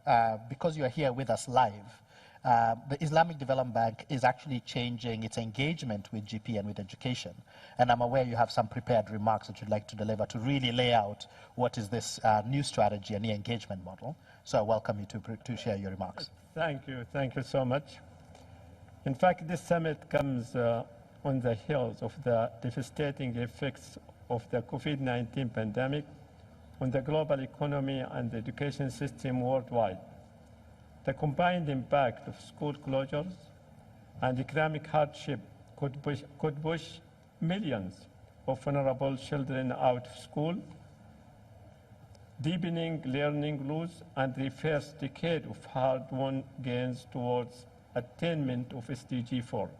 Speaker 26: because you're here with us live. The Islamic Development Bank is actually changing its engagement with GP and with education. And I'm aware you have some prepared remarks that you'd like to deliver to really lay out what is this new strategy and the engagement model. So I welcome you to share your remarks.
Speaker 6: Thank you so much. In fact, this summit comes on the heels of the devastating effects of the COVID-19 pandemic on the global economy and the education system worldwide. The combined impact of school closures and economic hardship could push millions of vulnerable children out of school, deepening learning loss and the first decade of hard-won gains towards attainment of SDG 4.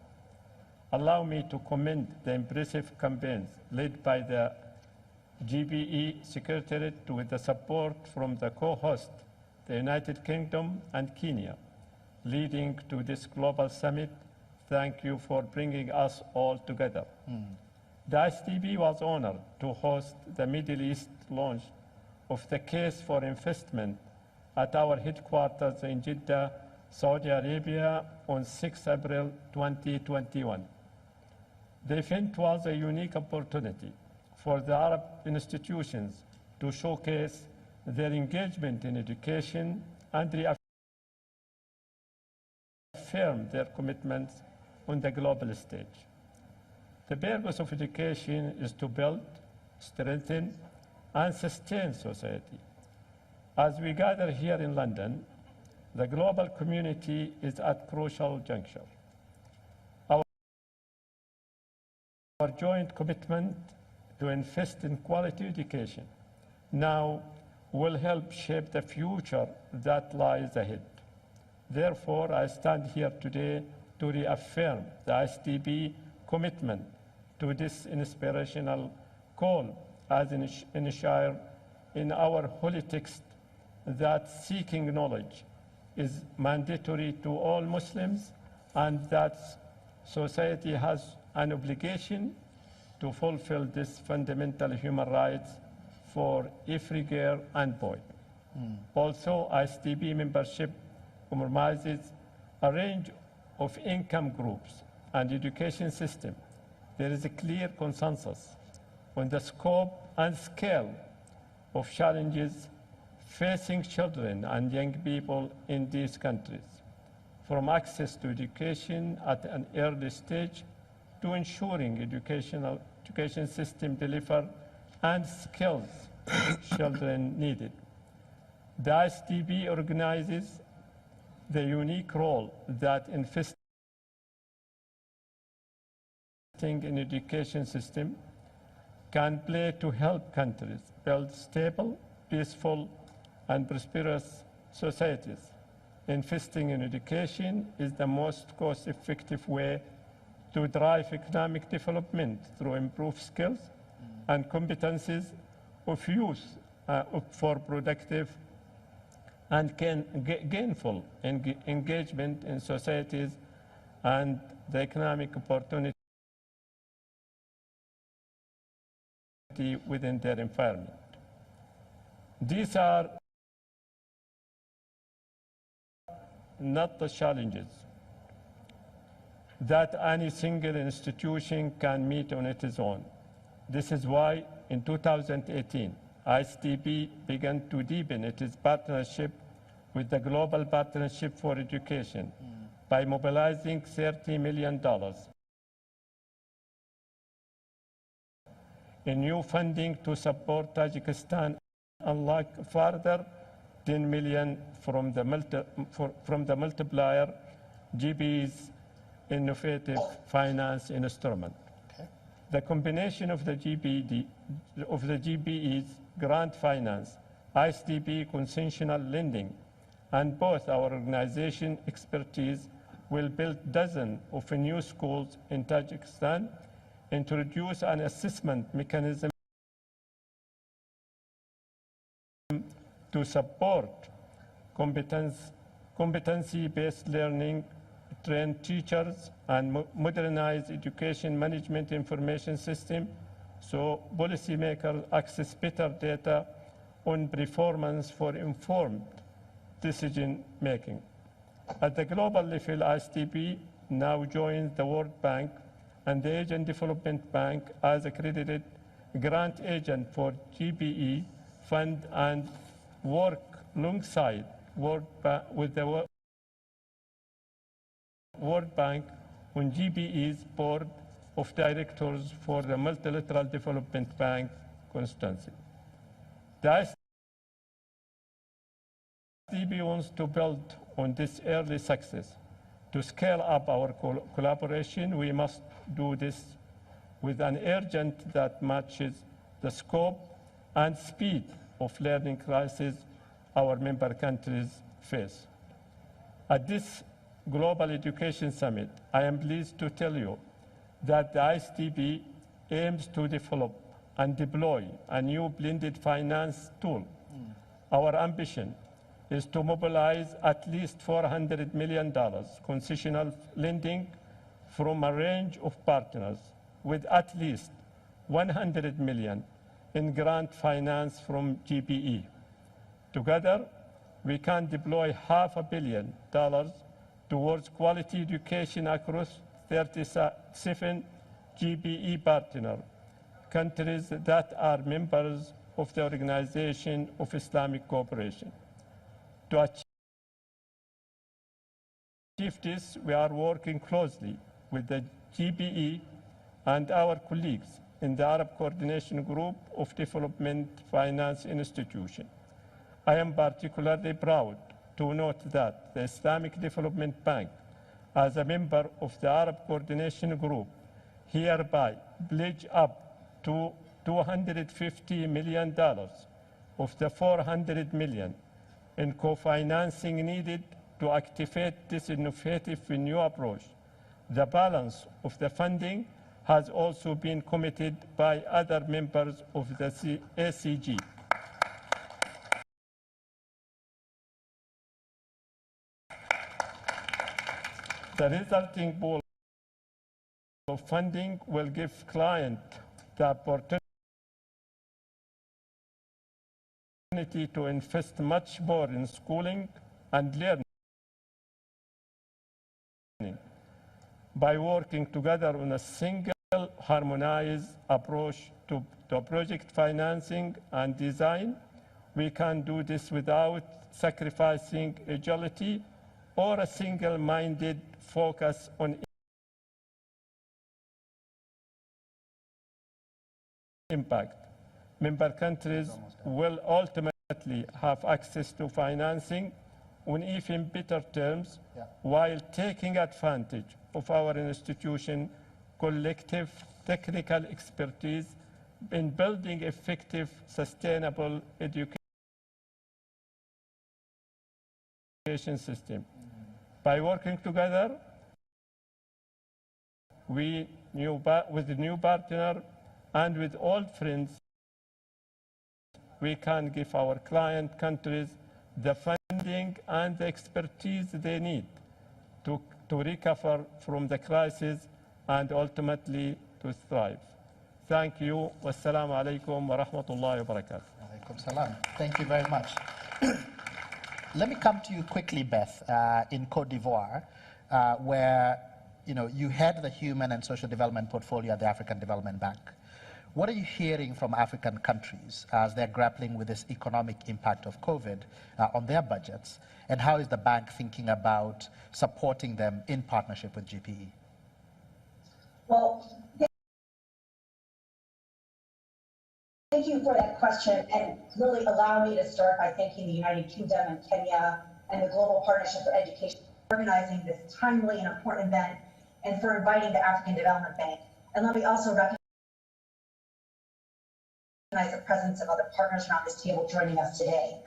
Speaker 6: Allow me to commend the impressive campaigns led by the GBE Secretariat with the support from the co-host, the United Kingdom and Kenya, leading to this global summit. Thank you for bringing us all together. The ISDB was honored to host the Middle East launch of the case for investment at our headquarters in Jeddah, Saudi Arabia on 6 April 2021. The event was a unique opportunity for the Arab institutions to showcase their engagement in education and reaffirm their commitments on the global stage. The purpose of education is to build, strengthen, and sustain society. As we gather here in London, the global community is at crucial juncture. Our joint commitment to invest in quality education now will help shape the future that lies ahead. Therefore, I stand here today to reaffirm the ISDB commitment to this inspirational call as enshrined in our holy text that seeking knowledge is mandatory to all Muslims and that society has an obligation to fulfill this fundamental human rights for every girl and boy. Also, ISDB membership comprises a range of income groups and education system. There is a clear consensus on the scope and scale of challenges facing children and young people in these countries, from access to education at an early stage to ensuring education system deliver and skills children needed. The ISDB organizes the unique role that investing in education system can play to help countries build stable, peaceful, and prosperous societies. Investing in education is the most cost-effective way to drive economic development through improved skills and competencies of youth for productive and gainful engagement in societies and the economic opportunity within their environment. These are not the challenges that any single institution can meet on its own. This is why in 2018, ISDB began to deepen its partnership with the Global Partnership for Education by mobilizing $30 million in new funding to support Tajikistan, unlike further $10 million from the multiplier GB's innovative finance instrument. Okay. The combination of the GBE's grant finance, ISDB concessional lending, and both our organization expertise will build dozens of new schools in Tajikistan, introduce an assessment mechanism to support competency-based learning, train teachers, and modernize education management information system so policymakers access better data on performance for informed decision-making. At the global level, ISDB now joins the World Bank and the Asian Development Bank as accredited grant agent for GBE fund and work alongside with the World Bank on GBE's board of directors for the Multilateral Development Bank constituency. The ISDB wants to build on this early success. To scale up our collaboration, we must do this with an urgency that matches the scope and speed of learning crisis our member countries face. At this Global Education Summit, I am pleased to tell you that the ISDB aims to develop and deploy a new blended finance tool. Our ambition is to mobilize at least $400 million concessional lending from a range of partners, with at least $100 million in grant finance from GBE. Together, we can deploy $500 million towards quality education across 37 GBE partner countries that are members of the Organization of Islamic Cooperation. To achieve this, we are working closely with the GBE and our colleagues in the Arab Coordination Group of Development Finance Institution. I am particularly proud to note that the Islamic Development Bank, as a member of the Arab Coordination Group, hereby pledge up to $250 million of the $400 million in co-financing needed to activate this innovative new approach. The balance of the funding has also been committed by other members of the ACG. The resulting pool of funding will give clients the opportunity to invest much more in schooling and learning. By working together on a single harmonized approach to project financing and design, we can do this without sacrificing agility or a single-minded focus on impact. Member countries will ultimately have access to financing on even better terms, while taking advantage of our institution's collective technical expertise in building effective, sustainable education system. By working together with the new partner and with old friends, we can give our client countries the funding and the expertise they need to recover from the crisis and ultimately to thrive. Thank you. Wassalamu alaikum wa rahmatullahi wa barakatuh.
Speaker 26: Alaikum salam. Thank you very much. Let me come to you quickly, Beth, in Cote d'Ivoire, where you head the Human and Social Development portfolio at the African Development Bank. What are you hearing from African countries as they're grappling with this economic impact of COVID on their budgets? And how is the bank thinking about supporting them in partnership with GPE?
Speaker 5: Well, thank you for that question, and really allow me to start by thanking the United Kingdom and Kenya and the Global Partnership for Education for organizing this timely and important event and for inviting the African Development Bank. And let me also recognize the presence of other partners around this table joining us today.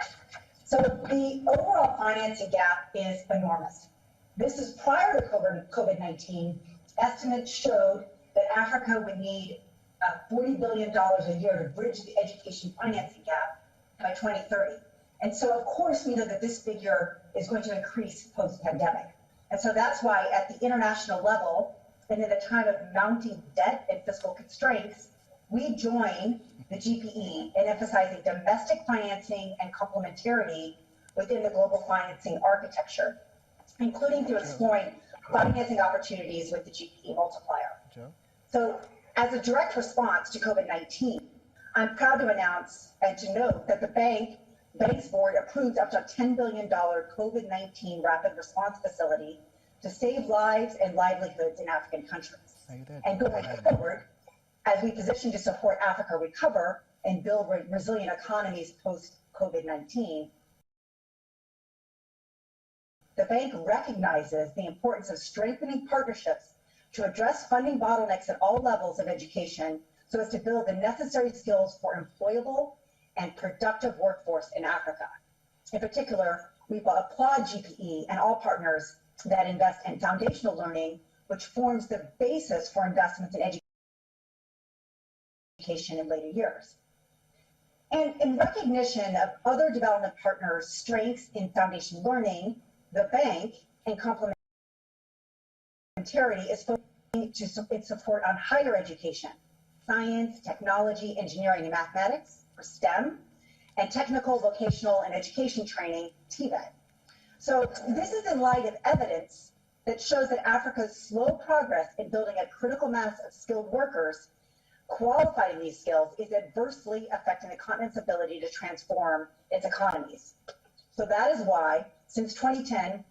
Speaker 5: So the overall financing gap is enormous. This is prior to COVID-19. Estimates showed that Africa would need $40 billion a year to bridge the education financing gap by 2030. And so, of course, we know that this figure is going to increase post-pandemic. And so that's why at the international level, and in a time of mounting debt and fiscal constraints, we join the GPE in emphasizing domestic financing and complementarity within the global financing architecture, including through exploring financing opportunities with the GPE multiplier. So as a direct response to COVID-19, I'm proud to announce and to note that the bank's board approved up to a $10 billion COVID-19 rapid response facility to save lives and livelihoods in African countries. And going forward, as we position to support Africa recover and build resilient economies post-COVID-19, the bank recognizes the importance of strengthening partnerships to address funding bottlenecks at all levels of education so as to build the necessary skills for employable and productive workforce in Africa. In particular, we applaud GPE and all partners that invest in foundational learning, which forms the basis for investments in education in later years. And in recognition of other development partners' strengths in foundation learning, the bank, in complementarity, is focusing its support on higher education, science, technology, engineering, and mathematics, or STEM, and technical, vocational, and education training, TVET. So this is in light of evidence that shows that Africa's slow progress in building a critical mass of skilled workers qualified in these skills is adversely affecting the continent's ability to transform its economies. So that is why, since 2010,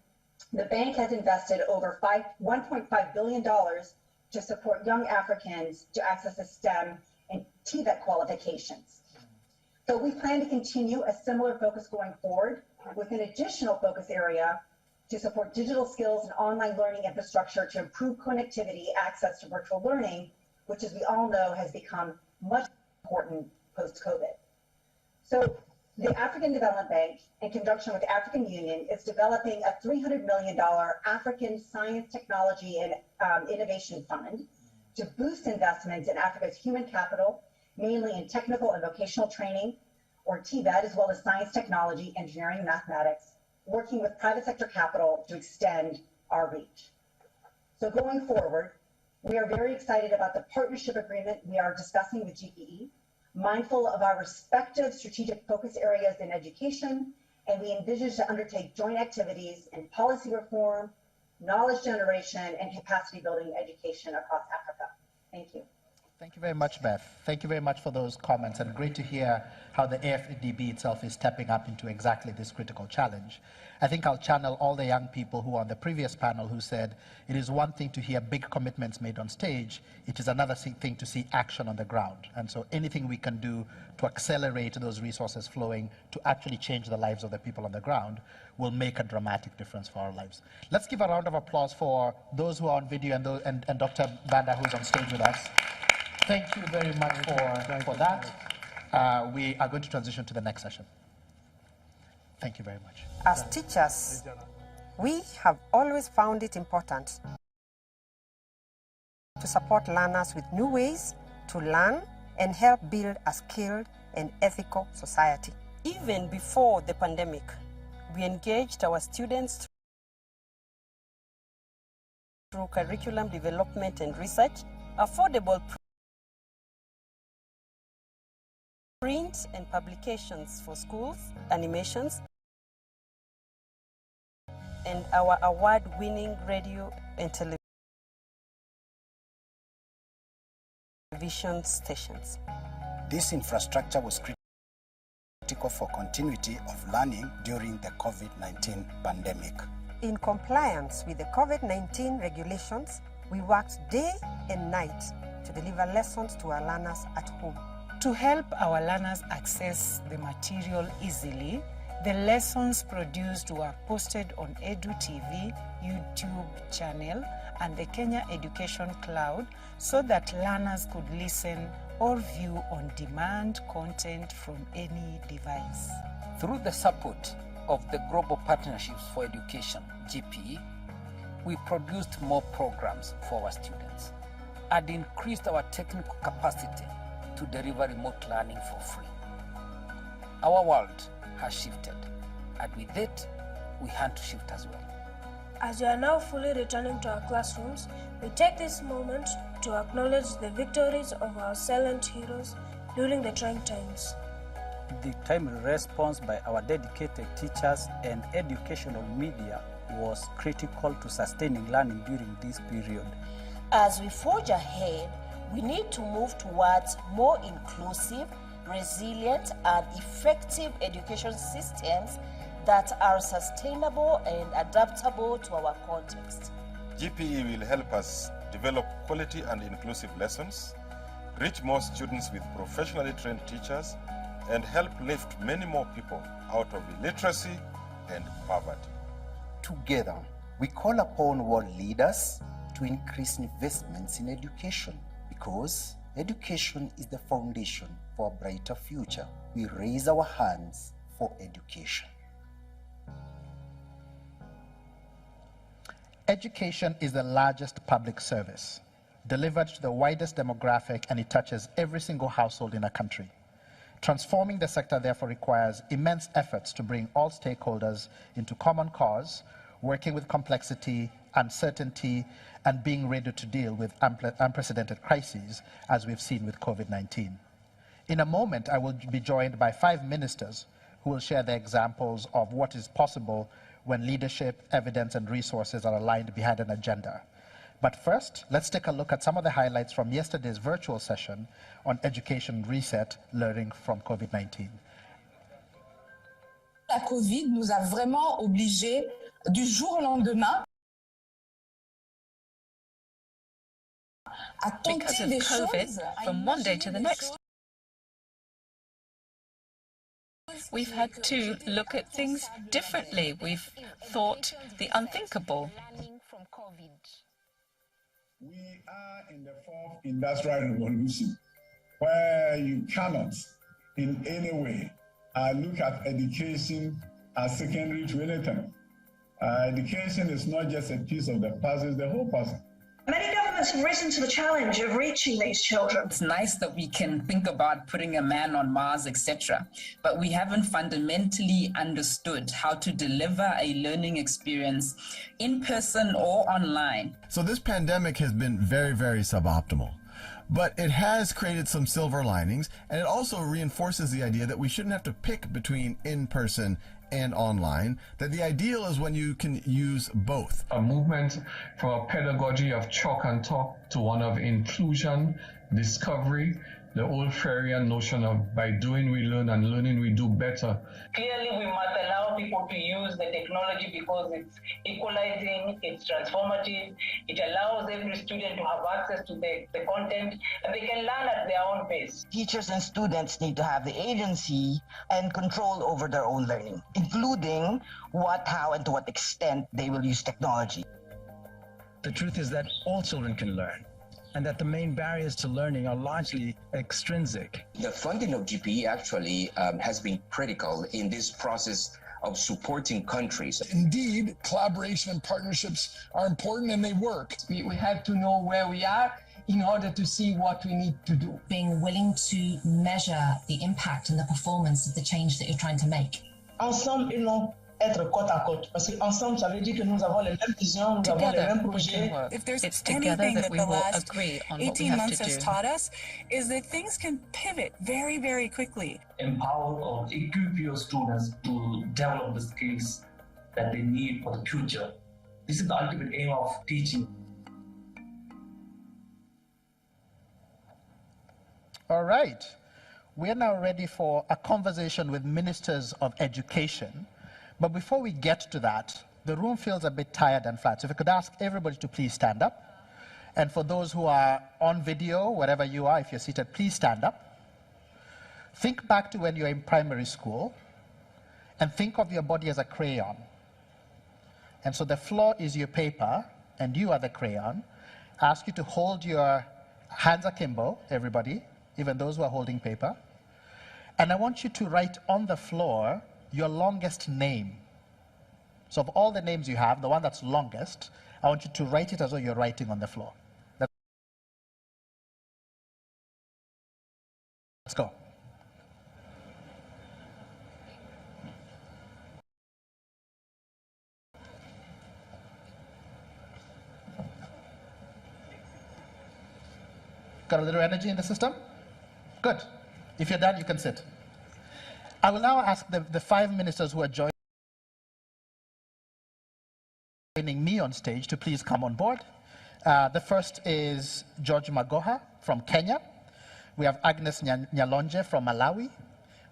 Speaker 5: the bank has invested over $1.5 billion to support young Africans to access the STEM and TVET qualifications. So we plan to continue a similar focus going forward with an additional focus area to support digital skills and online learning infrastructure to improve connectivity, access to virtual learning, which, as we all know, has become much important post-COVID. So the African Development Bank, in conjunction with the African Union, is developing a $300 million African Science, Technology, and Innovation Fund to boost investments in Africa's human capital, mainly in technical and vocational training, or TVET, as well as science, technology, engineering, and mathematics, working with private sector capital to extend our reach. So going forward, we are very excited about the partnership agreement we are discussing with GPE, mindful of our respective strategic focus areas in education, and we envisage to undertake joint activities in policy reform, knowledge generation, and capacity building education across Africa. Thank you.
Speaker 26: Thank you very much, Beth. Thank you very much for those comments, and great to hear how the AFDB itself is stepping up into exactly this critical challenge. I think I'll channel all the young people who were on the previous panel who said it is one thing to hear big commitments made on stage, it is another thing to see action on the ground. And so anything we can do to accelerate those resources flowing to actually change the lives of the people on the ground will make a dramatic difference for our lives. Let's give a round of applause for those who are on video and Dr. Banda, who's on stage with us. Thank you very much for that. We are going to transition to the next session. Thank you very much.
Speaker 3: As teachers, we have always found it important to support learners with new ways to learn and help build a skilled and ethical society. Even before the pandemic, we engaged our students through curriculum development and research, affordable print and publications for schools, animations, and our award-winning radio and television stations.
Speaker 7: This infrastructure was critical for continuity of learning during the COVID-19 pandemic.
Speaker 3: In compliance with the COVID-19 regulations, we worked day and night to deliver lessons to our learners at home.
Speaker 8: To help our learners access the material easily, the lessons produced were posted on EduTV YouTube channel and the Kenya Education Cloud so that learners could listen or view on-demand content from any device.
Speaker 9: Through the support of the Global Partnerships for Education, GPE, we produced more programs for our students and increased our technical capacity to deliver remote learning for free. Our world has shifted, and with it, we had to shift as well.
Speaker 10: As we are now fully returning to our classrooms, we take this moment to acknowledge the victories of our silent heroes during the trying times.
Speaker 11: The timely response by our dedicated teachers and educational media was critical to sustaining learning during this period.
Speaker 27: As we forge ahead, we need to move towards more inclusive, resilient, and effective education systems that are sustainable and adaptable to our context.
Speaker 28: GPE will help us develop quality and inclusive lessons, reach more students with professionally trained teachers, and help lift many more people out of illiteracy and poverty.
Speaker 7: Together, we call upon world leaders to increase investments in education because education is the foundation for a brighter future. We raise our hands for education.
Speaker 26: Education is the largest public service, delivered to the widest demographic, and it touches every single household in a country. Transforming the sector therefore requires immense efforts to bring all stakeholders into common cause, working with complexity, uncertainty, and being ready to deal with unprecedented crises, as we've seen with COVID-19. In a moment, I will be joined by 5 ministers who will share their examples of what is possible when leadership, evidence, and resources are aligned behind an agenda. But first, let's take a look at some of the highlights from yesterday's virtual session on Education Reset, Learning from COVID-19.
Speaker 2: La Covid nous a vraiment obligés du jour au lendemain à
Speaker 12: Because
Speaker 2: tenter
Speaker 12: of
Speaker 2: des
Speaker 12: COVID,
Speaker 2: choses, à
Speaker 12: from one day
Speaker 2: imaginer
Speaker 12: to the
Speaker 2: des
Speaker 12: next,
Speaker 2: choses
Speaker 12: we've had to look at things differently. We've thought the unthinkable.
Speaker 13: We are in the fourth industrial revolution, where you cannot in any way look at education as secondary to anything. Education is not just a piece of the puzzle, it's the whole puzzle.
Speaker 14: Many governments have risen to the challenge of reaching these children.
Speaker 15: It's nice that we can think about putting a man on Mars, etc., but we haven't fundamentally understood how to deliver a learning experience in person or online.
Speaker 16: So this pandemic has been very, very suboptimal. But it has created some silver linings, and it also reinforces the idea that we shouldn't have to pick between in-person and online, that the ideal is when you can use both.
Speaker 17: A movement from a pedagogy of chalk and talk to one of inclusion, discovery, the old Freirian notion of by doing we learn and learning we do better.
Speaker 18: Clearly, we must allow people to use the technology because it's equalizing, it's transformative, it allows every student to have access to the content, and they can learn at their own pace.
Speaker 29: Teachers and students need to have the agency and control over their own learning, including what, how, and to what extent they will use technology.
Speaker 30: The truth is that all children can learn, and that the main barriers to learning are largely extrinsic.
Speaker 31: The funding of GPE actually has been critical in this process of supporting countries.
Speaker 32: Indeed, collaboration and partnerships are important and they work.
Speaker 33: We have to know where we are in order to see what we need to do.
Speaker 34: Being willing to measure the impact and the performance of the change that you're trying to make.
Speaker 33: Ensemble et non être côte à côte. Parce qu'ensemble, ça veut dire que nous avons les mêmes visions, nous avons les mêmes projets.
Speaker 12: If there's anything that we will agree on what we have to do,
Speaker 35: has taught us is that things can pivot very, very quickly.
Speaker 36: Empower or equip your students to develop the skills that they need for the future. This is the ultimate aim of teaching.
Speaker 26: All right. We are now ready for a conversation with ministers of education. But before we get to that, the room feels a bit tired and flat. So if I could ask everybody to please stand up. And for those who are on video, wherever you are, if you're seated, please stand up. Think back to when you were in primary school and think of your body as a crayon. And so the floor is your paper and you are the crayon. I ask you to hold your hands akimbo, everybody, even those who are holding paper. And I want you to write on the floor your longest name. So of all the names you have, the one that's longest, I want you to write it as though you're writing on the floor. Let's go. Got a little energy in the system? Good. If you're done, you can sit. I will now ask the 5 ministers who are joining me on stage to please come on board. The first is George Magoha from Kenya. We have Agnes Nyalonje from Malawi.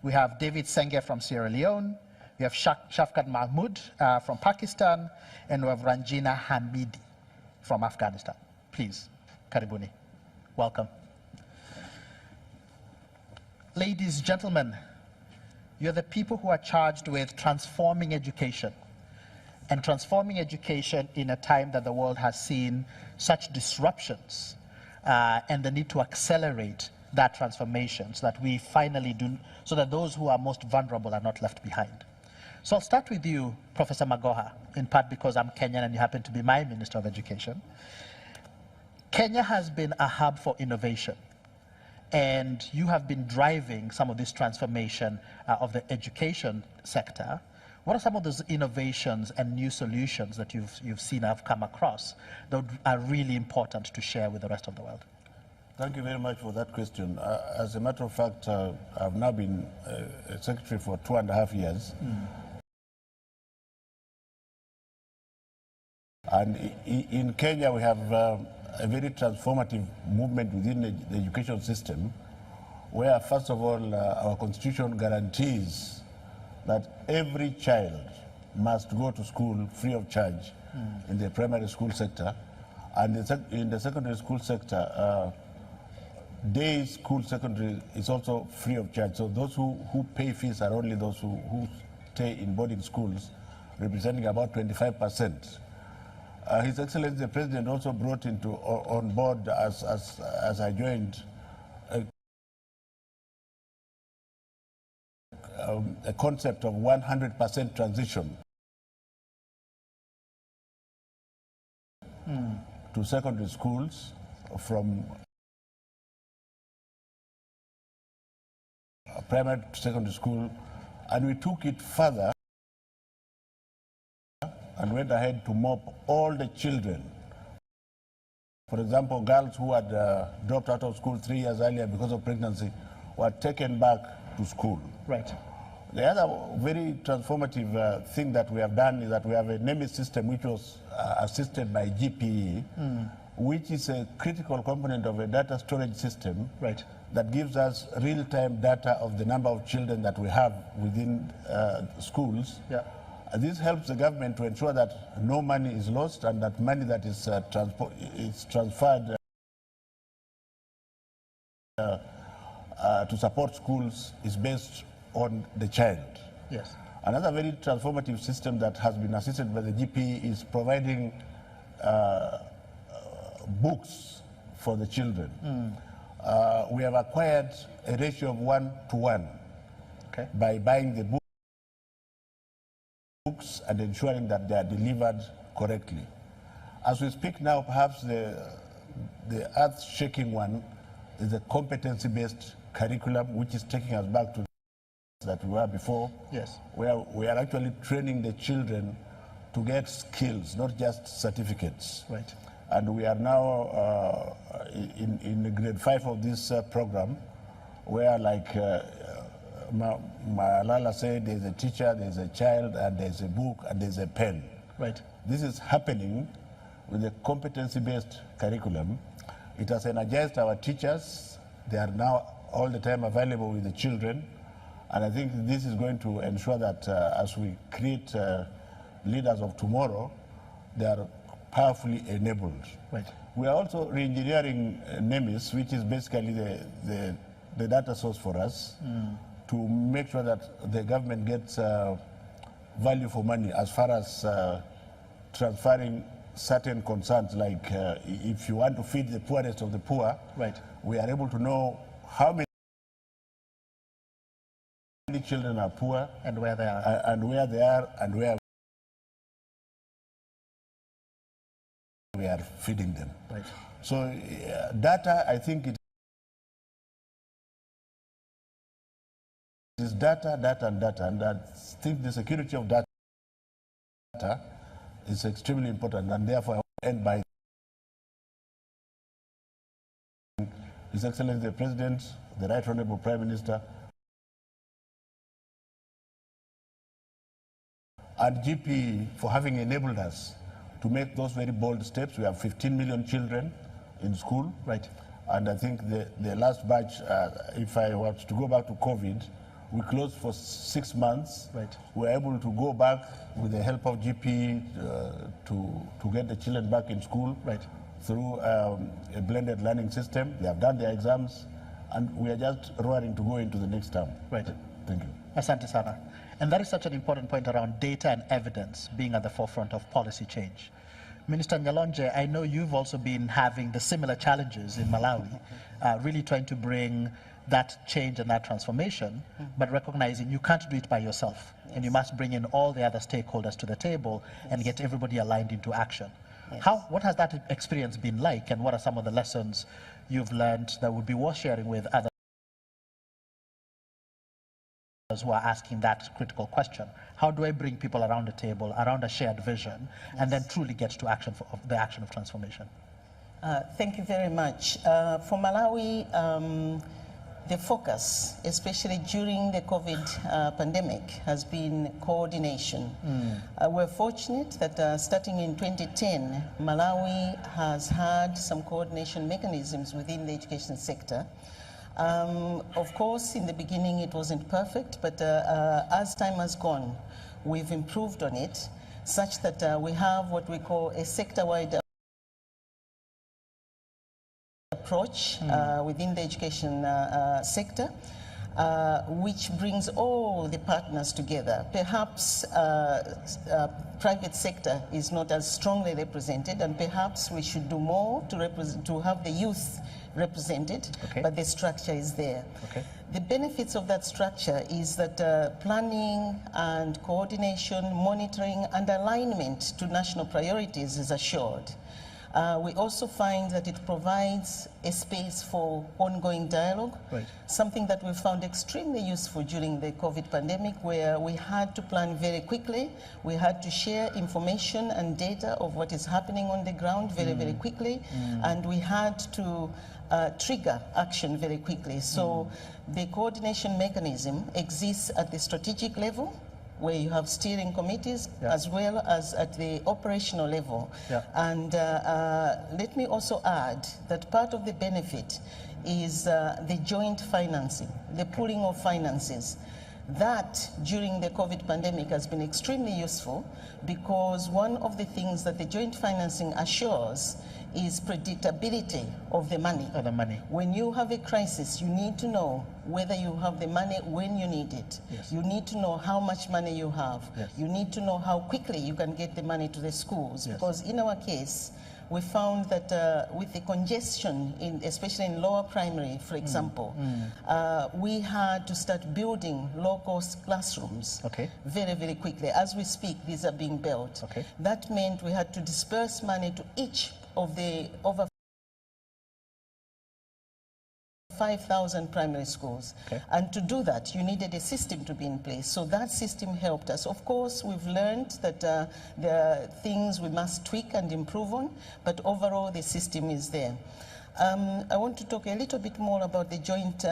Speaker 26: We have David Senge from Sierra Leone. We have Shafkat Mahmood from Pakistan. And we have Ranjina Hamidi from Afghanistan. Please, karibuni. Welcome. Ladies, gentlemen, you're the people who are charged with transforming education, and transforming education in a time that the world has seen such disruptions and the need to accelerate that transformation so that we finally do, so that those who are most vulnerable are not left behind. So I'll start with you, Professor Magoha, in part because I'm Kenyan and you happen to be my Minister of Education. Kenya has been a hub for innovation, and you have been driving some of this transformation of the education sector. What are some of those innovations and new solutions that you've seen have come across that are really important to share with the rest of the world?
Speaker 37: Thank you very much for that question. As a matter of fact, I've now been a secretary for 2.5 years. And in Kenya, we have a very transformative movement within the education system, where, first of all, our constitution guarantees that every child must go to school free of charge in the primary school sector. And in the secondary school sector, day school secondary is also free of charge. So those who pay fees are only those who stay in boarding schools, representing about 25%. His Excellency the President also brought on board, as I joined, a concept of 100% transition to secondary schools from primary to secondary school, and we took it further and went ahead to mop all the children. For example, girls who had dropped out of school 3 years earlier because of pregnancy were taken back to school.
Speaker 26: Right.
Speaker 37: The other very transformative thing that we have done is that we have a NEMIS system which was assisted by GPE, which is a critical component of a data storage system that gives us real-time data of the number of children that we have within schools.
Speaker 26: Yeah.
Speaker 37: This helps the government to ensure that no money is lost and that money that is transferred to support schools is based on the child.
Speaker 26: Yes.
Speaker 37: Another very transformative system that has been assisted by the GP is providing books for the children. We have acquired a ratio of 1:1 by buying the books and ensuring that they are delivered correctly. As we speak now, perhaps the earth-shaking one is a competency-based curriculum, which is taking us back to that we were before,
Speaker 26: yes,
Speaker 37: where we are actually training the children to get skills, not just certificates.
Speaker 26: Right.
Speaker 37: And we are now in grade 5 of this program, where, like Malala said, there's a teacher, there's a child, and there's a book, and there's a pen.
Speaker 26: Right.
Speaker 37: This is happening with a competency-based curriculum. It has energized our teachers. They are now all the time available with the children. And I think this is going to ensure that as we create leaders of tomorrow, they are powerfully enabled.
Speaker 26: Right.
Speaker 37: We are also re-engineering NEMIS, which is basically the data source for us, to make sure that the government gets value for money as far as transferring certain concerns, like if you want to feed the poorest of the poor,
Speaker 26: right,
Speaker 37: we are able to know how many children are poor
Speaker 26: and where they are,
Speaker 37: and where we are feeding them.
Speaker 26: Right.
Speaker 37: So data, I think it is data, and I think the security of data is extremely important, and therefore I end by His Excellency the President, the Right Honorable Prime Minister, and GP for having enabled us to make those very bold steps. We have 15 million children in school.
Speaker 26: Right.
Speaker 37: And I think the last batch, if I were to go back to COVID, we closed for 6 months.
Speaker 26: Right.
Speaker 37: We were able to go back with the help of GP to get the children back in school.
Speaker 26: Right.
Speaker 37: Through a blended learning system. They have done their exams, and we are just roaring to go into the next term.
Speaker 26: Right.
Speaker 37: Thank you.
Speaker 26: Asante sana. And that is such an important point around data and evidence being at the forefront of policy change. Minister Nyalonje, I know you've also been having the similar challenges in Malawi, really trying to bring that change and that transformation, but recognizing you can't do it by yourself, and you must bring in all the other stakeholders to the table and get everybody aligned into action. What has that experience been like, and what are some of the lessons you've learned that would be worth sharing with others who are asking that critical question? How do I bring people around the table, around a shared vision, and then truly get to action the action of transformation?
Speaker 1: Thank you very much. For Malawi, the focus, especially during the COVID pandemic, has been coordination. We're fortunate that starting in 2010, Malawi has had some coordination mechanisms within the education sector. Of course, in the beginning it wasn't perfect, but as time has gone, we've improved on it, such that we have what we call a sector-wide approach within the education sector, which brings all the partners together. Perhaps private sector is not as strongly represented, and perhaps we should do more to have the youth represented, but the structure is there. The benefits of that structure is that planning and coordination, monitoring and alignment to national priorities is assured. We also find that it provides a space for ongoing dialogue, something that we found extremely useful during the COVID pandemic, where we had to plan very quickly. We had to share information and data of what is happening on the ground very quickly, and we had to trigger action very quickly. So the coordination mechanism exists at the strategic level, where you have steering committees, as well as at the operational level. And let me also add that part of the benefit is the joint financing, the pooling of finances. That, during the COVID pandemic, has been extremely useful, because one of the things that the joint financing assures is predictability of the money. When you have a crisis, you need to know whether you have the money when you need it. You need to know how much money you have. You need to know how quickly you can get the money to the schools. Because in our case, we found that with the congestion, especially in lower primary, for example, we had to start building low-cost classrooms very quickly. As we speak, these are being built. That meant we had to disperse money to each of the over 5,000 primary schools. And to do that, you needed a system to be in place. So that system helped us. Of course, we've learned that there are things we must tweak and improve on, but overall the system is there. I want to talk a little bit more about the joint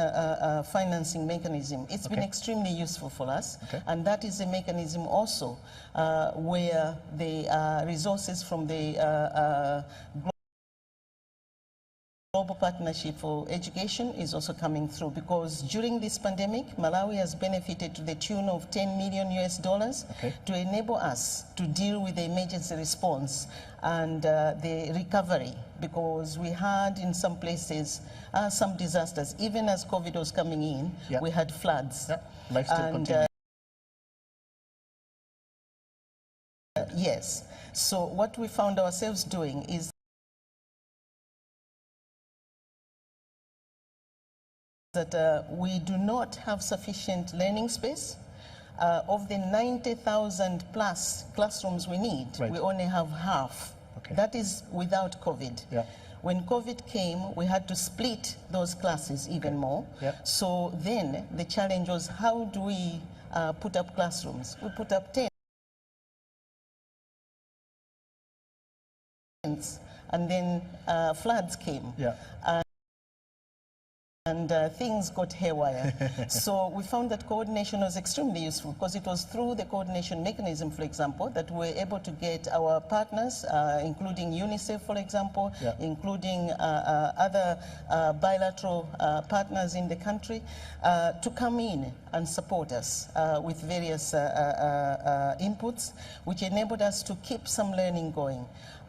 Speaker 1: financing mechanism. It's been extremely useful for us, and that is a mechanism also where the resources from the Global Partnership for Education is also coming through, because during this pandemic, Malawi has benefited to the tune of $10 million to enable us to deal with the emergency response and the recovery, because we had in some places some disasters. Even as COVID was coming in, we had floods.
Speaker 26: Life still continues.
Speaker 1: Yes. So what we found ourselves doing is that we do not have sufficient learning space. Of the 90,000 plus classrooms we need, we only have half. That is without COVID. When COVID came, we had to split those classes even more. So then the challenge was, how do we put up classrooms? We put up tents, and then floods came. And things got haywire. So we found that coordination was extremely useful, because it was through the coordination mechanism, for example, that we were able to get our partners, including UNICEF, for example, including other bilateral partners in the country, to come in and support us with various inputs, which enabled us to keep some learning going.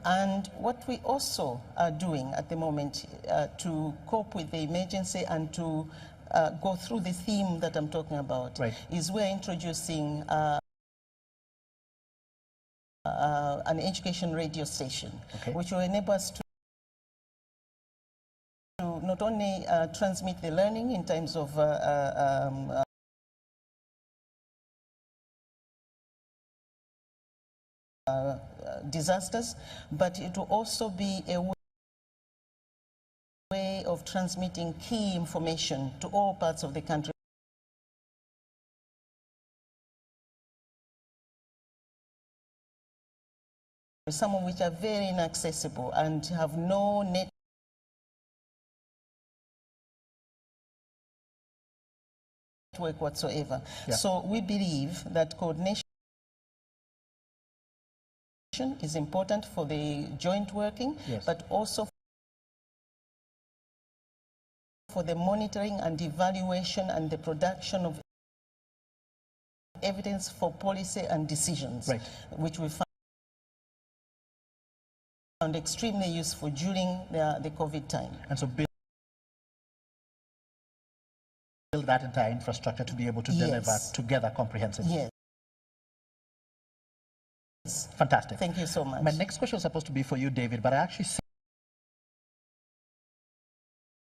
Speaker 1: And what we also are doing at the moment to cope with the emergency and to go through the theme that I'm talking about is we're introducing an education radio station, which will enable us to not only transmit the learning in terms of disasters, but it will also be a way of transmitting key information to all parts of the country. Some of which are very inaccessible and have no net network whatsoever.
Speaker 26: Yeah.
Speaker 1: So we believe that coordination is important for the joint working,
Speaker 26: Yes.
Speaker 1: but also for the monitoring and evaluation and the production of evidence for policy and decisions,
Speaker 26: Right.
Speaker 1: which we found extremely useful during the COVID time.
Speaker 26: And so build that entire infrastructure to be able to deliver
Speaker 1: Yes.
Speaker 26: together comprehensively.
Speaker 1: Yes.
Speaker 26: Fantastic.
Speaker 1: Thank you so much.
Speaker 26: My next question was supposed to be for you, David, but I actually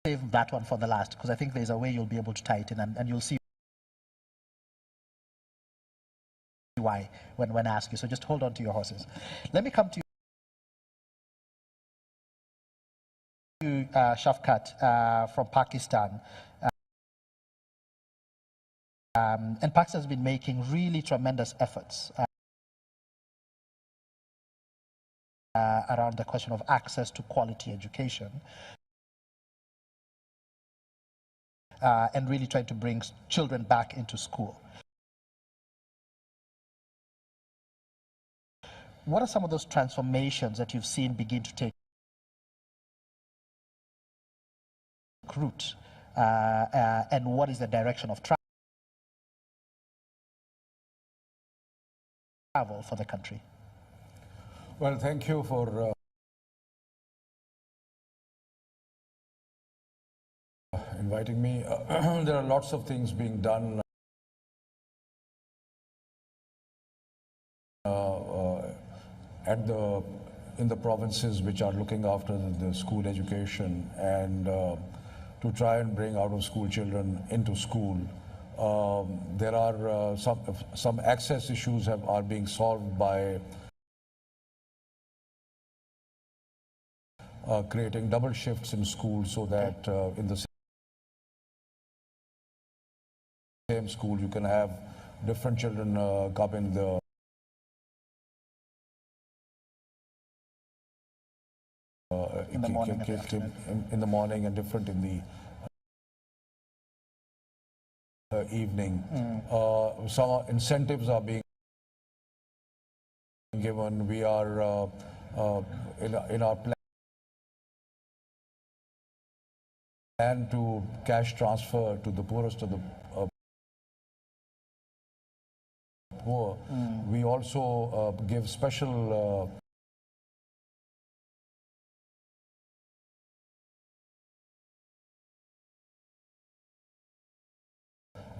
Speaker 26: saved that one for the last because I think there's a way you'll be able to tie it in, and you'll see why when I ask you. So just hold on to your horses. Let me come to you, Shafkat, from Pakistan. And Pakistan has been making really tremendous efforts around the question of access to quality education and really trying to bring children back into school. What are some of those transformations that you've seen begin to take root, and what is the direction of travel for the country?
Speaker 3: Well, thank you for inviting me. There are lots of things being done in the provinces which are looking after the school education and to try and bring out of school children into school. There are some access issues are being solved by creating double shifts in school so that in the same school you can have different children come in the in the morning and different in the evening. Some incentives are being given. We are in our plan to cash transfer to the poorest of the poor. We also give special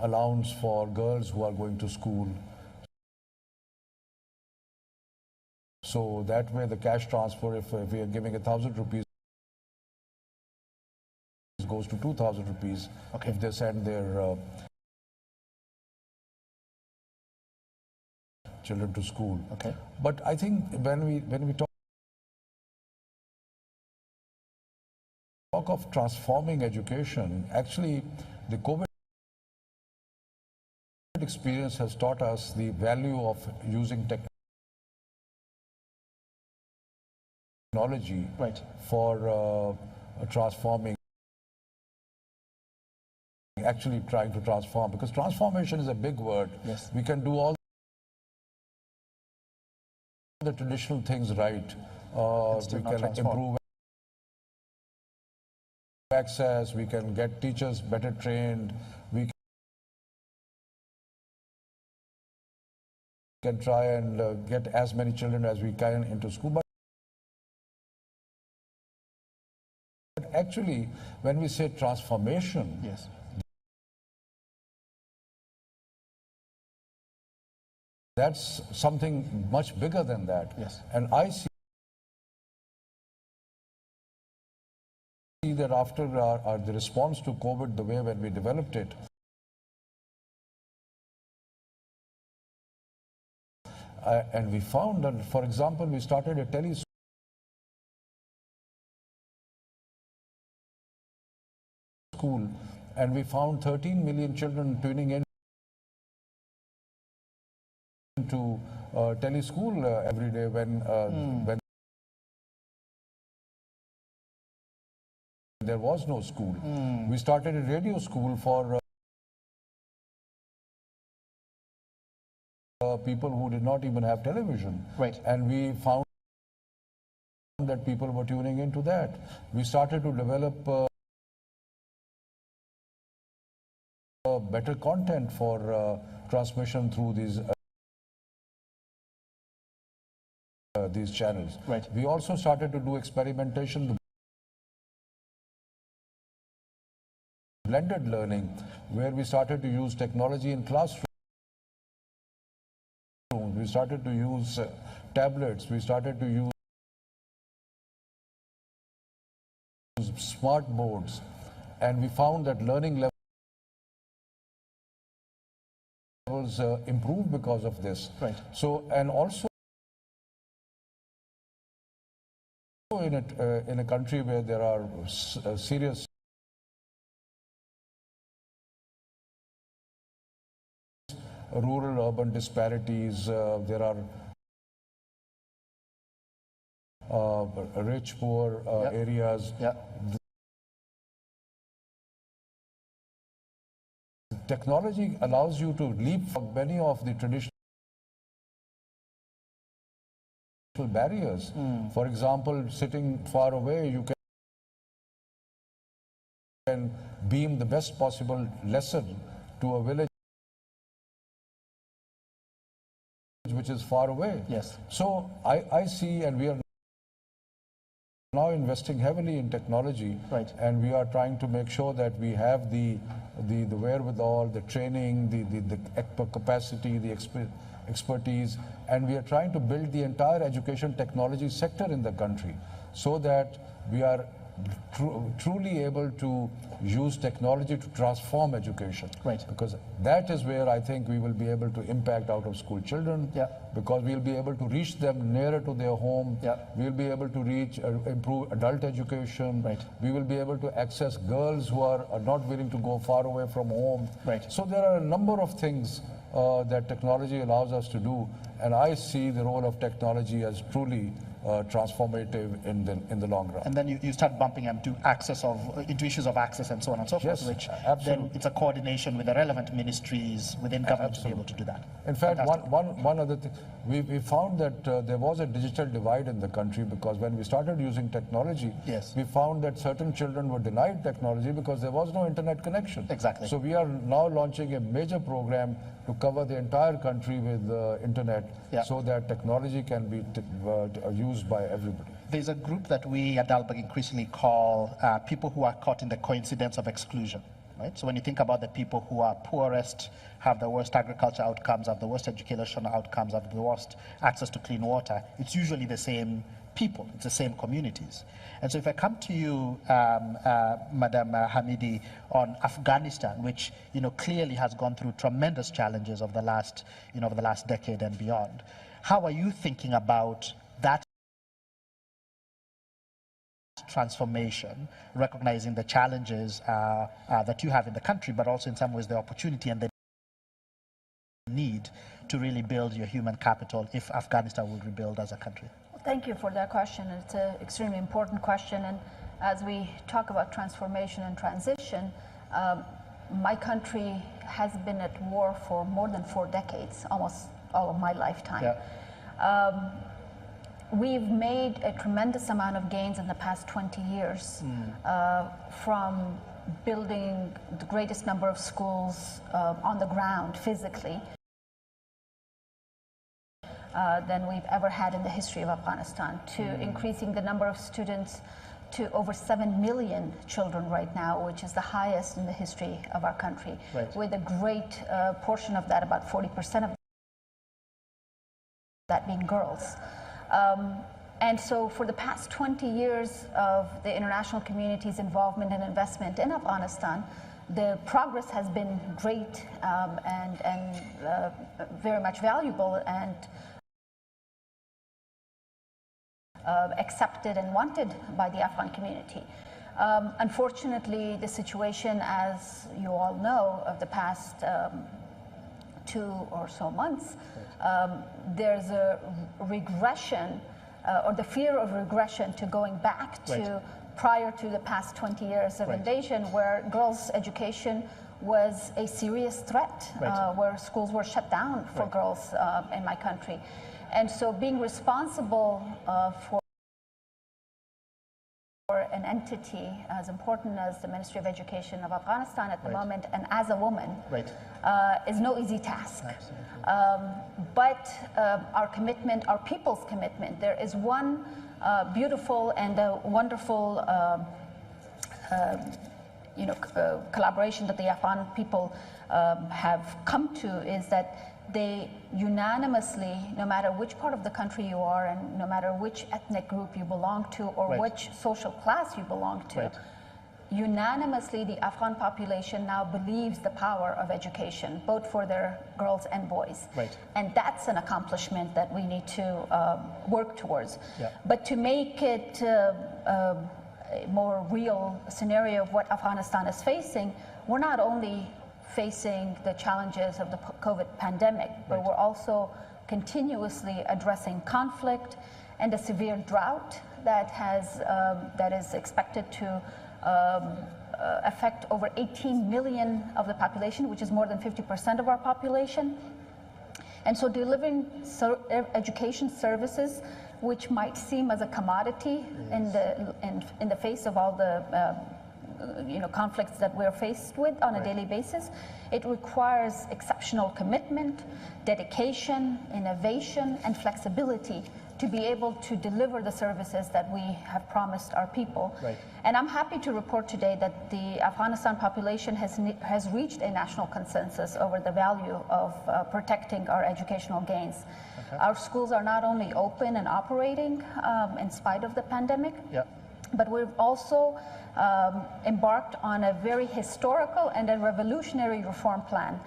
Speaker 3: allowance for girls who are going to school. So that way the cash transfer, if we are giving 1,000 rupees, goes to 2,000 rupees if they send their children to school. But I think when we talk of transforming education, actually the COVID experience has taught us the value of using technology for transforming, actually trying to transform, because transformation is a big word.
Speaker 26: Yes.
Speaker 3: We can do all the traditional things right. We can improve access, we can get teachers better trained, we can try and get as many children as we can into school. But actually, when we say transformation,
Speaker 26: yes,
Speaker 3: that's something much bigger than that.
Speaker 26: Yes.
Speaker 3: And I see that after the response to COVID, the way when we developed it, and we found that, for example, we started a school, and we found 13 million children tuning in to tele-school every day when there was no school. We started a radio school for people who did not even have television.
Speaker 26: Right.
Speaker 3: And we found that people were tuning into that. We started to develop better content for transmission through these channels.
Speaker 26: Right.
Speaker 3: We also started to do experimentation, blended learning, where we started to use technology in classrooms. We started to use tablets. We started to use smart boards, and we found that learning levels improved because of this.
Speaker 26: Right.
Speaker 3: So, and also in a country where there are serious rural-urban disparities, there are rich, poor areas. The technology allows you to leapfrog many of the traditional barriers. For example, sitting far away, you can beam the best possible lesson to a village which is far away.
Speaker 26: Yes.
Speaker 3: So I see, and we are now investing heavily in technology,
Speaker 26: right,
Speaker 3: and we are trying to make sure that we have the wherewithal, the training, the capacity, the expertise, and we are trying to build the entire education technology sector in the country so that we are truly able to use technology to transform education.
Speaker 26: Right.
Speaker 3: Because that is where I think we will be able to impact out of school children.
Speaker 26: Yeah.
Speaker 3: Because we'll be able to reach them nearer to their home.
Speaker 26: Yeah.
Speaker 3: We'll be able to reach, improve adult education.
Speaker 26: Right.
Speaker 3: We will be able to access girls who are not willing to go far away from home.
Speaker 26: Right.
Speaker 3: So there are a number of things that technology allows us to do, and I see the role of technology as truly transformative in the long run.
Speaker 26: And then you start bumping into issues of access and so on and so forth,
Speaker 3: Yes,
Speaker 26: which
Speaker 3: absolutely.
Speaker 26: then it's a coordination with the relevant ministries within government to be able to do that.
Speaker 3: In fact, one other thing, we found that there was a digital divide in the country, because when we started using technology,
Speaker 26: yes,
Speaker 3: we found that certain children were denied technology because there was no internet connection.
Speaker 26: Exactly.
Speaker 3: So we are now launching a major program to cover the entire country with internet, so that technology can be used by everybody.
Speaker 26: There's a group that we at Dalberg increasingly call people who are caught in the coincidence of exclusion. Right? So when you think about the people who are poorest, have the worst agriculture outcomes, have the worst educational outcomes, have the worst access to clean water, it's usually the same people, it's the same communities. And so if I come to you, Madam Hamidi, on Afghanistan, which clearly has gone through tremendous challenges of the last decade and beyond, how are you thinking about that transformation, recognizing the challenges that you have in the country, but also in some ways the opportunity and the need to really build your human capital if Afghanistan will rebuild as a country?
Speaker 4: Thank you for that question. It's an extremely important question. And as we talk about transformation and transition, my country has been at war for more than 4 decades, almost all of my lifetime.
Speaker 26: Yeah.
Speaker 4: We've made a tremendous amount of gains in the past 20 years, from building the greatest number of schools on the ground physically than we've ever had in the history of Afghanistan, to increasing the number of students to over 7 million children right now, which is the highest in the history of our country, with a great portion of that, about 40% of that being girls. And so for the past 20 years of the international community's involvement and investment in Afghanistan, the progress has been great and very much valuable and accepted and wanted by the Afghan community. Unfortunately, the situation, as you all know, of the past 2 or so months, there's a regression or the fear of regression to going back to prior to the past 20 years of invasion, where girls' education was a serious threat, where schools were shut down for girls in my country. And so being responsible for an entity as important as the Ministry of Education of Afghanistan at the moment, and as a woman, is no easy task. But our commitment, our people's commitment, there is one beautiful and wonderful collaboration that the Afghan people have come to, is that they unanimously, no matter which part of the country you are and no matter which ethnic group you belong to or which social class you belong to, unanimously the Afghan population now believes the power of education, both for their girls and boys. And that's an accomplishment that we need to work towards. But to make it a more real scenario of what Afghanistan is facing, we're not only facing the challenges of the COVID pandemic, but we're also continuously addressing conflict and a severe drought that is expected to affect over 18 million of the population, which is more than 50% of our population. And so delivering education services, which might seem as a commodity in the face of all the conflicts that we're faced with on a daily basis, it requires exceptional commitment, dedication, innovation, and flexibility to be able to deliver the services that we have promised our people. And I'm happy to report today that the Afghanistan population has reached a national consensus over the value of protecting our educational gains. Our schools are not only open and operating in spite of the pandemic, but we've also embarked on a very historical and a revolutionary reform plan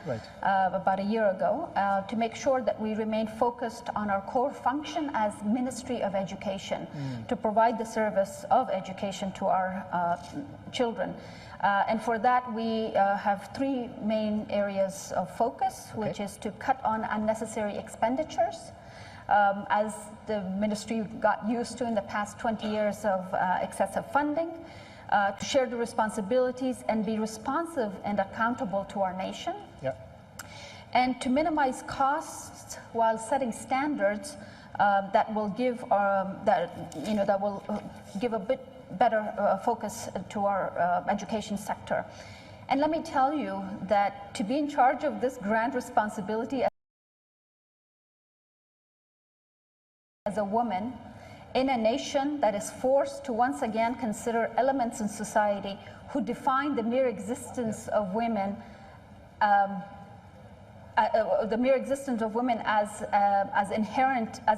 Speaker 4: about a year ago to make sure that we remain focused on our core function as Ministry of Education, to provide the service of education to our children. And for that, we have three main areas of focus, which is to cut on unnecessary expenditures, as the ministry got used to in the past 20 years of excessive funding, to share the responsibilities and be responsive and accountable to our nation, and to minimize costs while setting standards that will give a bit better focus to our education sector. And let me tell you that to be in charge of this grand responsibility as a woman in a nation that is forced to once again consider elements in society who define the mere existence of women, as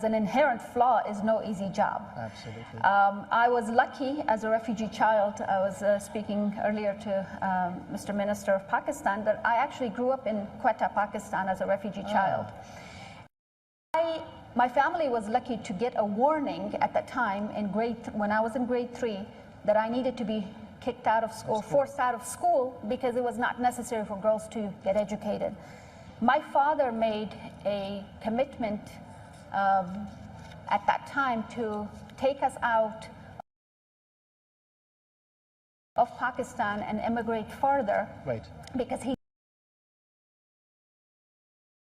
Speaker 4: an inherent flaw is no easy job.
Speaker 26: Absolutely.
Speaker 4: I was lucky as a refugee child. I was speaking earlier to Mr. Minister of Pakistan that I actually grew up in Quetta, Pakistan as a refugee child. My family was lucky to get a warning at the time when I was in grade 3 that I needed to be kicked out of school, or forced out of school, because it was not necessary for girls to get educated. My father made a commitment at that time to take us out of Pakistan and immigrate further, because he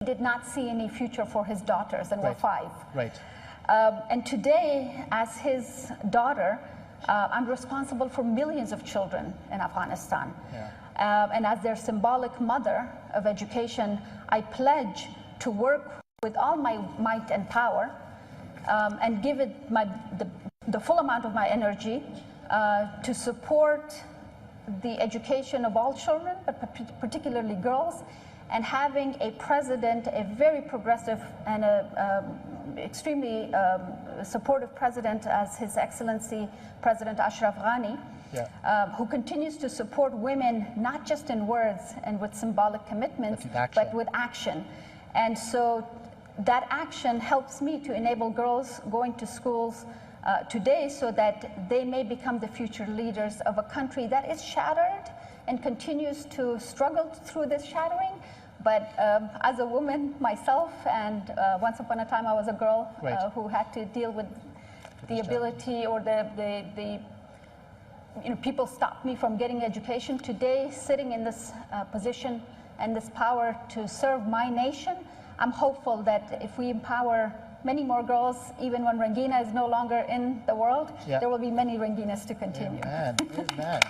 Speaker 4: did not see any future for his daughters, and we're 5. And today, as his daughter, I'm responsible for millions of children in Afghanistan. And as their symbolic mother of education, I pledge to work with all my might and power and give it the full amount of my energy to support the education of all children, but particularly girls, and having a president, a very progressive and extremely supportive president as His Excellency President Ashraf Ghani, who continues to support women, not just in words and with symbolic commitments, but with action. And so that action helps me to enable girls going to schools today so that they may become the future leaders of a country that is shattered and continues to struggle through this shattering. But as a woman myself, and once upon a time I was a girl who had to deal with the ability or the people stopped me from getting education. Today, sitting in this position and this power to serve my nation, I'm hopeful that if we empower many more girls, even when Rangina is no longer in the world, there will be many Ranginas to continue.
Speaker 26: Amen. Amen.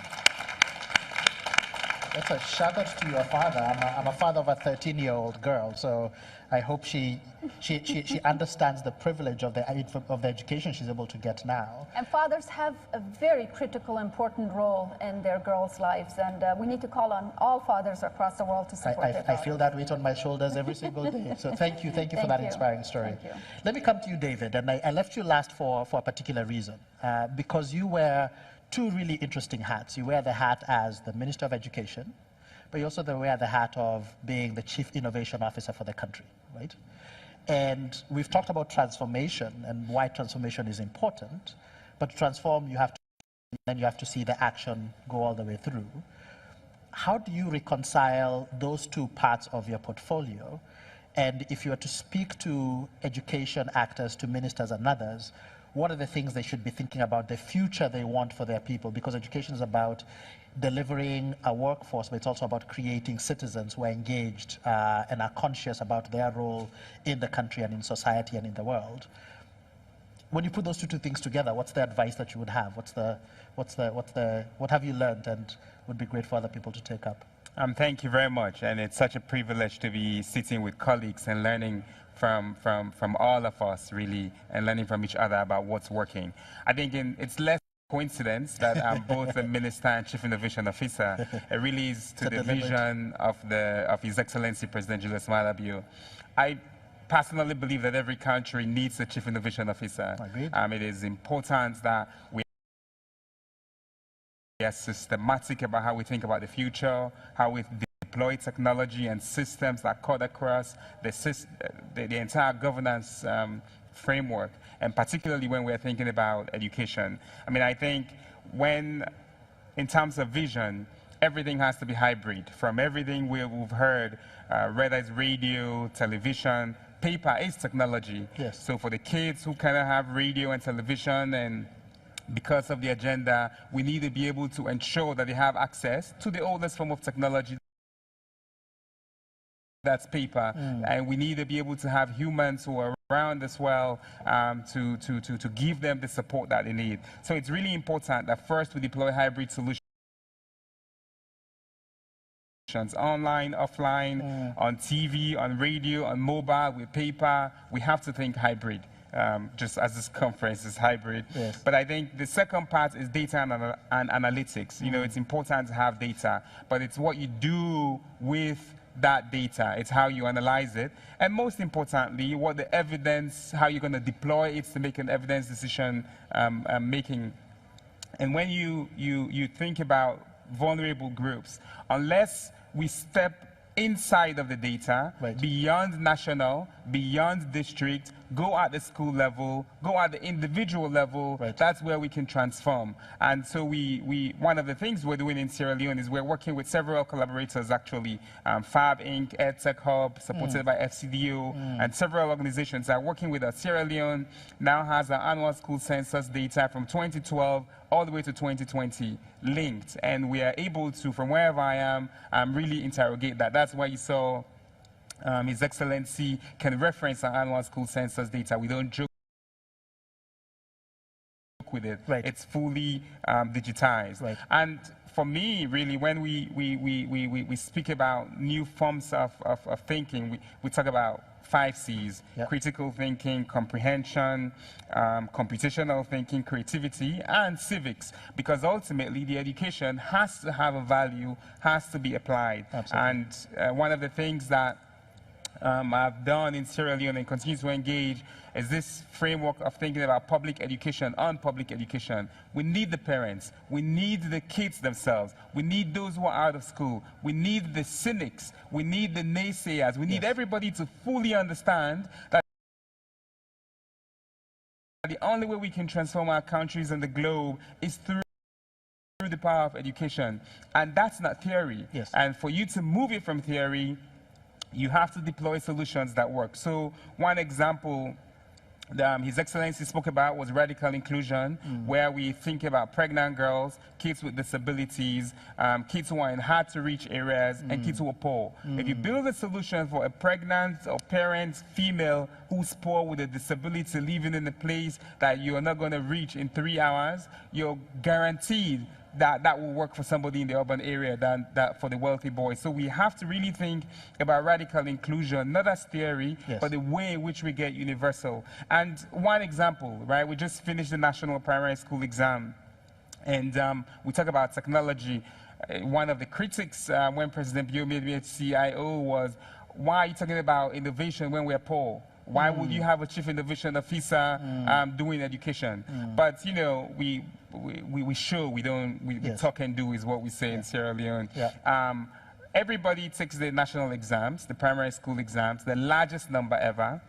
Speaker 26: That's a shout out to your father. I'm a father of a 13-year-old girl, so I hope she understands the privilege of the education she's able to get now.
Speaker 4: And fathers have a very critical, important role in their girls' lives, and we need to call on all fathers across the world to support their
Speaker 26: I feel that weight on my shoulders every single day. So thank you for that inspiring story.
Speaker 4: Thank you.
Speaker 26: Let me come to you, David, and I left you last for a particular reason, because you wear two really interesting hats. You wear the hat as the Minister of Education, but you also wear the hat of being the Chief Innovation Officer for the country, right? And we've talked about transformation and why transformation is important, but to transform, you have to see the action go all the way through. How do you reconcile those two parts of your portfolio? And if you were to speak to education actors, to ministers and others, what are the things they should be thinking about, the future they want for their people? Because education is about delivering a workforce, but it's also about creating citizens who are engaged and are conscious about their role in the country and in society and in the world. When you put those two things together, what's the advice that you would have? What have you learned and would be great for other people to take up?
Speaker 2: Thank you very much, and it's such a privilege to be sitting with colleagues and learning from all of us, really, and learning from each other about what's working. I think it's less coincidence that I'm both a Minister and Chief Innovation Officer. It really is to the vision of His Excellency President Julius Malala. I personally believe that every country needs a Chief Innovation Officer.
Speaker 26: Agreed.
Speaker 2: It is important that we are systematic about how we think about the future, how we deploy technology and systems that cut across the entire governance framework, and particularly when we're thinking about education. I think in terms of vision, everything has to be hybrid. From everything we've heard, whether it's radio, television, paper is technology.
Speaker 26: Yes.
Speaker 2: So for the kids who cannot have radio and television, and because of the agenda, we need to be able to ensure that they have access to the oldest form of technology, that's paper, and we need to be able to have humans who are around as well to give them the support that they need. So it's really important that first we deploy hybrid solutions, online, offline, on TV, on radio, on mobile, with paper. We have to think hybrid. Just as this conference is hybrid.
Speaker 26: Yes.
Speaker 2: But I think the second part is data and analytics. It's important to have data, but it's what you do with that data. It's how you analyze it. And most importantly, what the evidence, how you're going to deploy it to make an evidence decision making. And when you think about vulnerable groups, unless we step inside of the data, beyond national, beyond district, go at the school level, go at the individual level, that's where we can transform. And so one of the things we're doing in Sierra Leone is we're working with several collaborators actually, Fab Inc., EdTech Hub, supported by FCDO, and several organizations are working with us. Sierra Leone now has our annual school census data from 2012 all the way to 2020 linked, and we are able to, from wherever I am, really interrogate that. That's why you saw His Excellency can reference our annual school census data. We don't joke with it. It's fully digitized. And for me, really, when we speak about new forms of thinking, we talk about 5 C's, critical thinking, comprehension, computational thinking, creativity, and civics, because ultimately the education has to have a value, has to be applied.
Speaker 26: Absolutely.
Speaker 2: And one of the things that I've done in Sierra Leone and continue to engage is this framework of thinking about public education on public education. We need the parents. We need the kids themselves. We need those who are out of school. We need the cynics. We need the naysayers. We need everybody to fully understand that the only way we can transform our countries and the globe is through the power of education. And that's not theory. And for you to move it from theory, you have to deploy solutions that work. So one example His Excellency spoke about was radical inclusion, where we think about pregnant girls, kids with disabilities, kids who are in hard-to-reach areas, and kids who are poor. If you build a solution for a pregnant or parent female who's poor with a disability living in a place that you're not going to reach in 3 hours, you're guaranteed that will work for somebody in the urban area than that for the wealthy boy. So we have to really think about radical inclusion, not as theory, but the way in which we get universal. And one example, right? We just finished the national primary school exam, and we talk about technology. One of the critics when President Bio made me CIO was, why are you talking about innovation when we're poor? Why would you have a chief innovation officer doing education? But you know, we show we don't. We talk and do is what we say in Sierra Leone. Everybody takes the national exams, the primary school exams, the largest number ever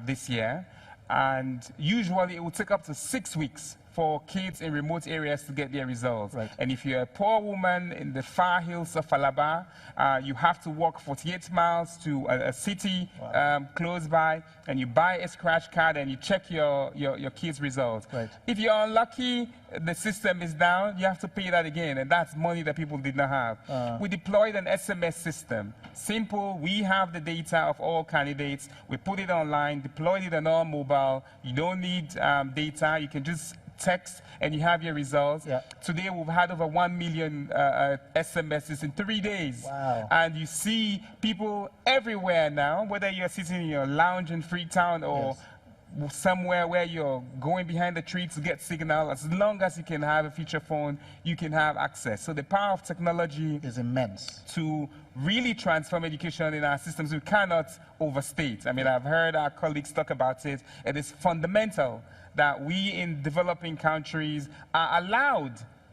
Speaker 2: this year, and usually it will take up to 6 weeks for kids in remote areas to get their results. And if you're a poor woman in the far hills of Alaba, you have to walk 48 miles to a city close by, and you buy a scratch card and you check your kids' results. If you're unlucky, the system is down, you have to pay that again, and that's money that people did not have. We deployed an SMS system. Simple, we have the data of all candidates, we put it online, deployed it on all mobile. You don't need data, you can just text and you have your results. Today we've had over 1 million SMSs in 3 days. And you see people everywhere now, whether you're sitting in your lounge in Freetown or somewhere where you're going behind the tree to get signal, as long as you can have a feature phone, you can have access. So the power of technology
Speaker 26: is immense
Speaker 2: to really transform education in our systems. We cannot overstate. I mean, I've heard our colleagues talk about it. It is fundamental that we in developing countries are allowed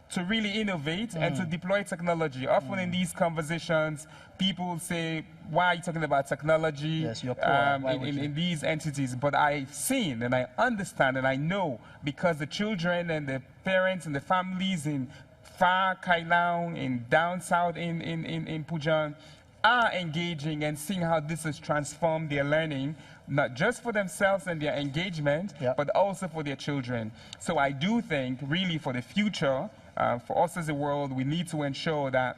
Speaker 2: to really innovate and to deploy technology. Often in these conversations, people say, why are you talking about technology in these entities? But I've seen and I understand and I know, because the children and the parents and the families in far Kailaung, in down south in Pujan, are engaging and seeing how this has transformed their learning, not just for themselves and their engagement, but also for their children. So I do think, really, for the future, for us as a world, we need to ensure that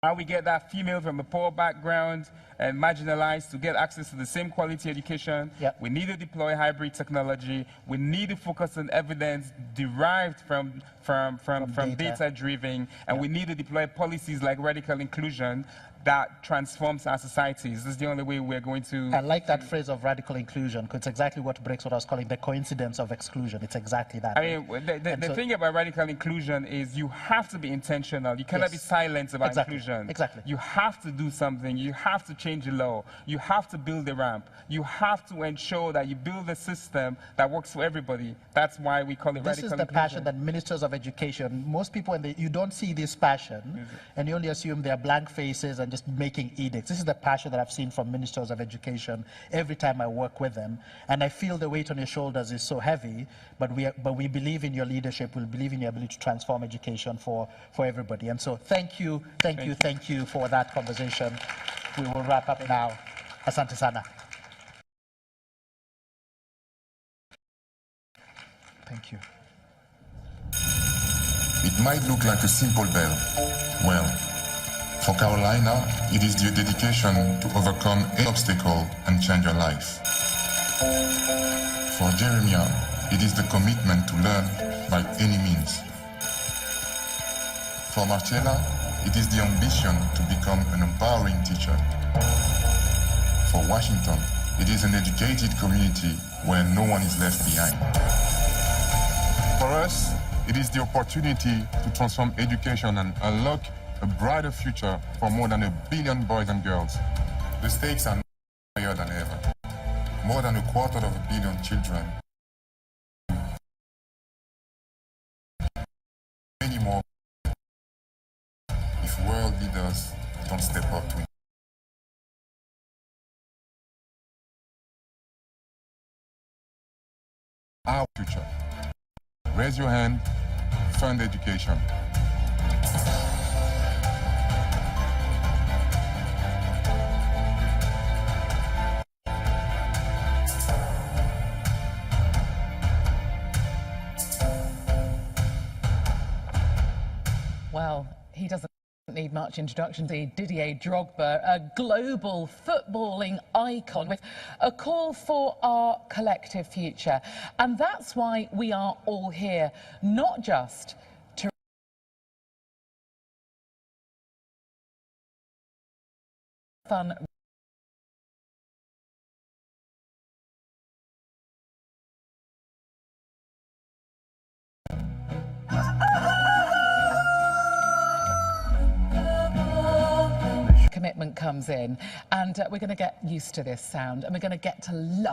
Speaker 2: how we get that female from a poor background and marginalized to get access to the same quality education. We need to deploy hybrid technology. We need to focus on evidence derived from data-driven, and we need to deploy policies like radical inclusion that transforms our societies. This is the only way we're going to...
Speaker 26: I like that phrase of radical inclusion, because it's exactly what breaks what I was calling the coincidence of exclusion. It's exactly that.
Speaker 2: I mean, the thing about radical inclusion is you have to be intentional. You cannot be silent about inclusion. You have to do something. You have to change the law. You have to build a ramp. You have to ensure that you build a system that works for everybody. That's why we call it radical inclusion. This is the
Speaker 26: passion that ministers of education, most people, you don't see this passion, and you only assume they're blank faces and just making edicts. This is the passion that I've seen from ministers of education every time I work with them, and I feel the weight on your shoulders is so heavy, but we believe in your leadership, we believe in your ability to transform education for everybody. And so thank you for that conversation. We will wrap up now. Asante sana. Thank you.
Speaker 5: It might look like a simple bell. Well, for Carolina, it is the dedication to overcome any obstacle and change your life. For Jeremiah, it is the commitment to learn by any means. For Marcella, it is the ambition to become an empowering teacher. For Washington, it is an educated community where no one is left behind. For us, it is the opportunity to transform education and unlock a brighter future for more than 1 billion boys and girls. The stakes are higher than ever. More than 250 million children. Many more if world leaders don't step up to it. Our future. Raise your hand, fund education.
Speaker 6: he doesn't need much introduction to Didier Drogba, a global footballing icon with a call for our collective future. And that's why we are all here, not just to fun commitment comes in, and we're going to get used to this sound, and we're going to get to love it.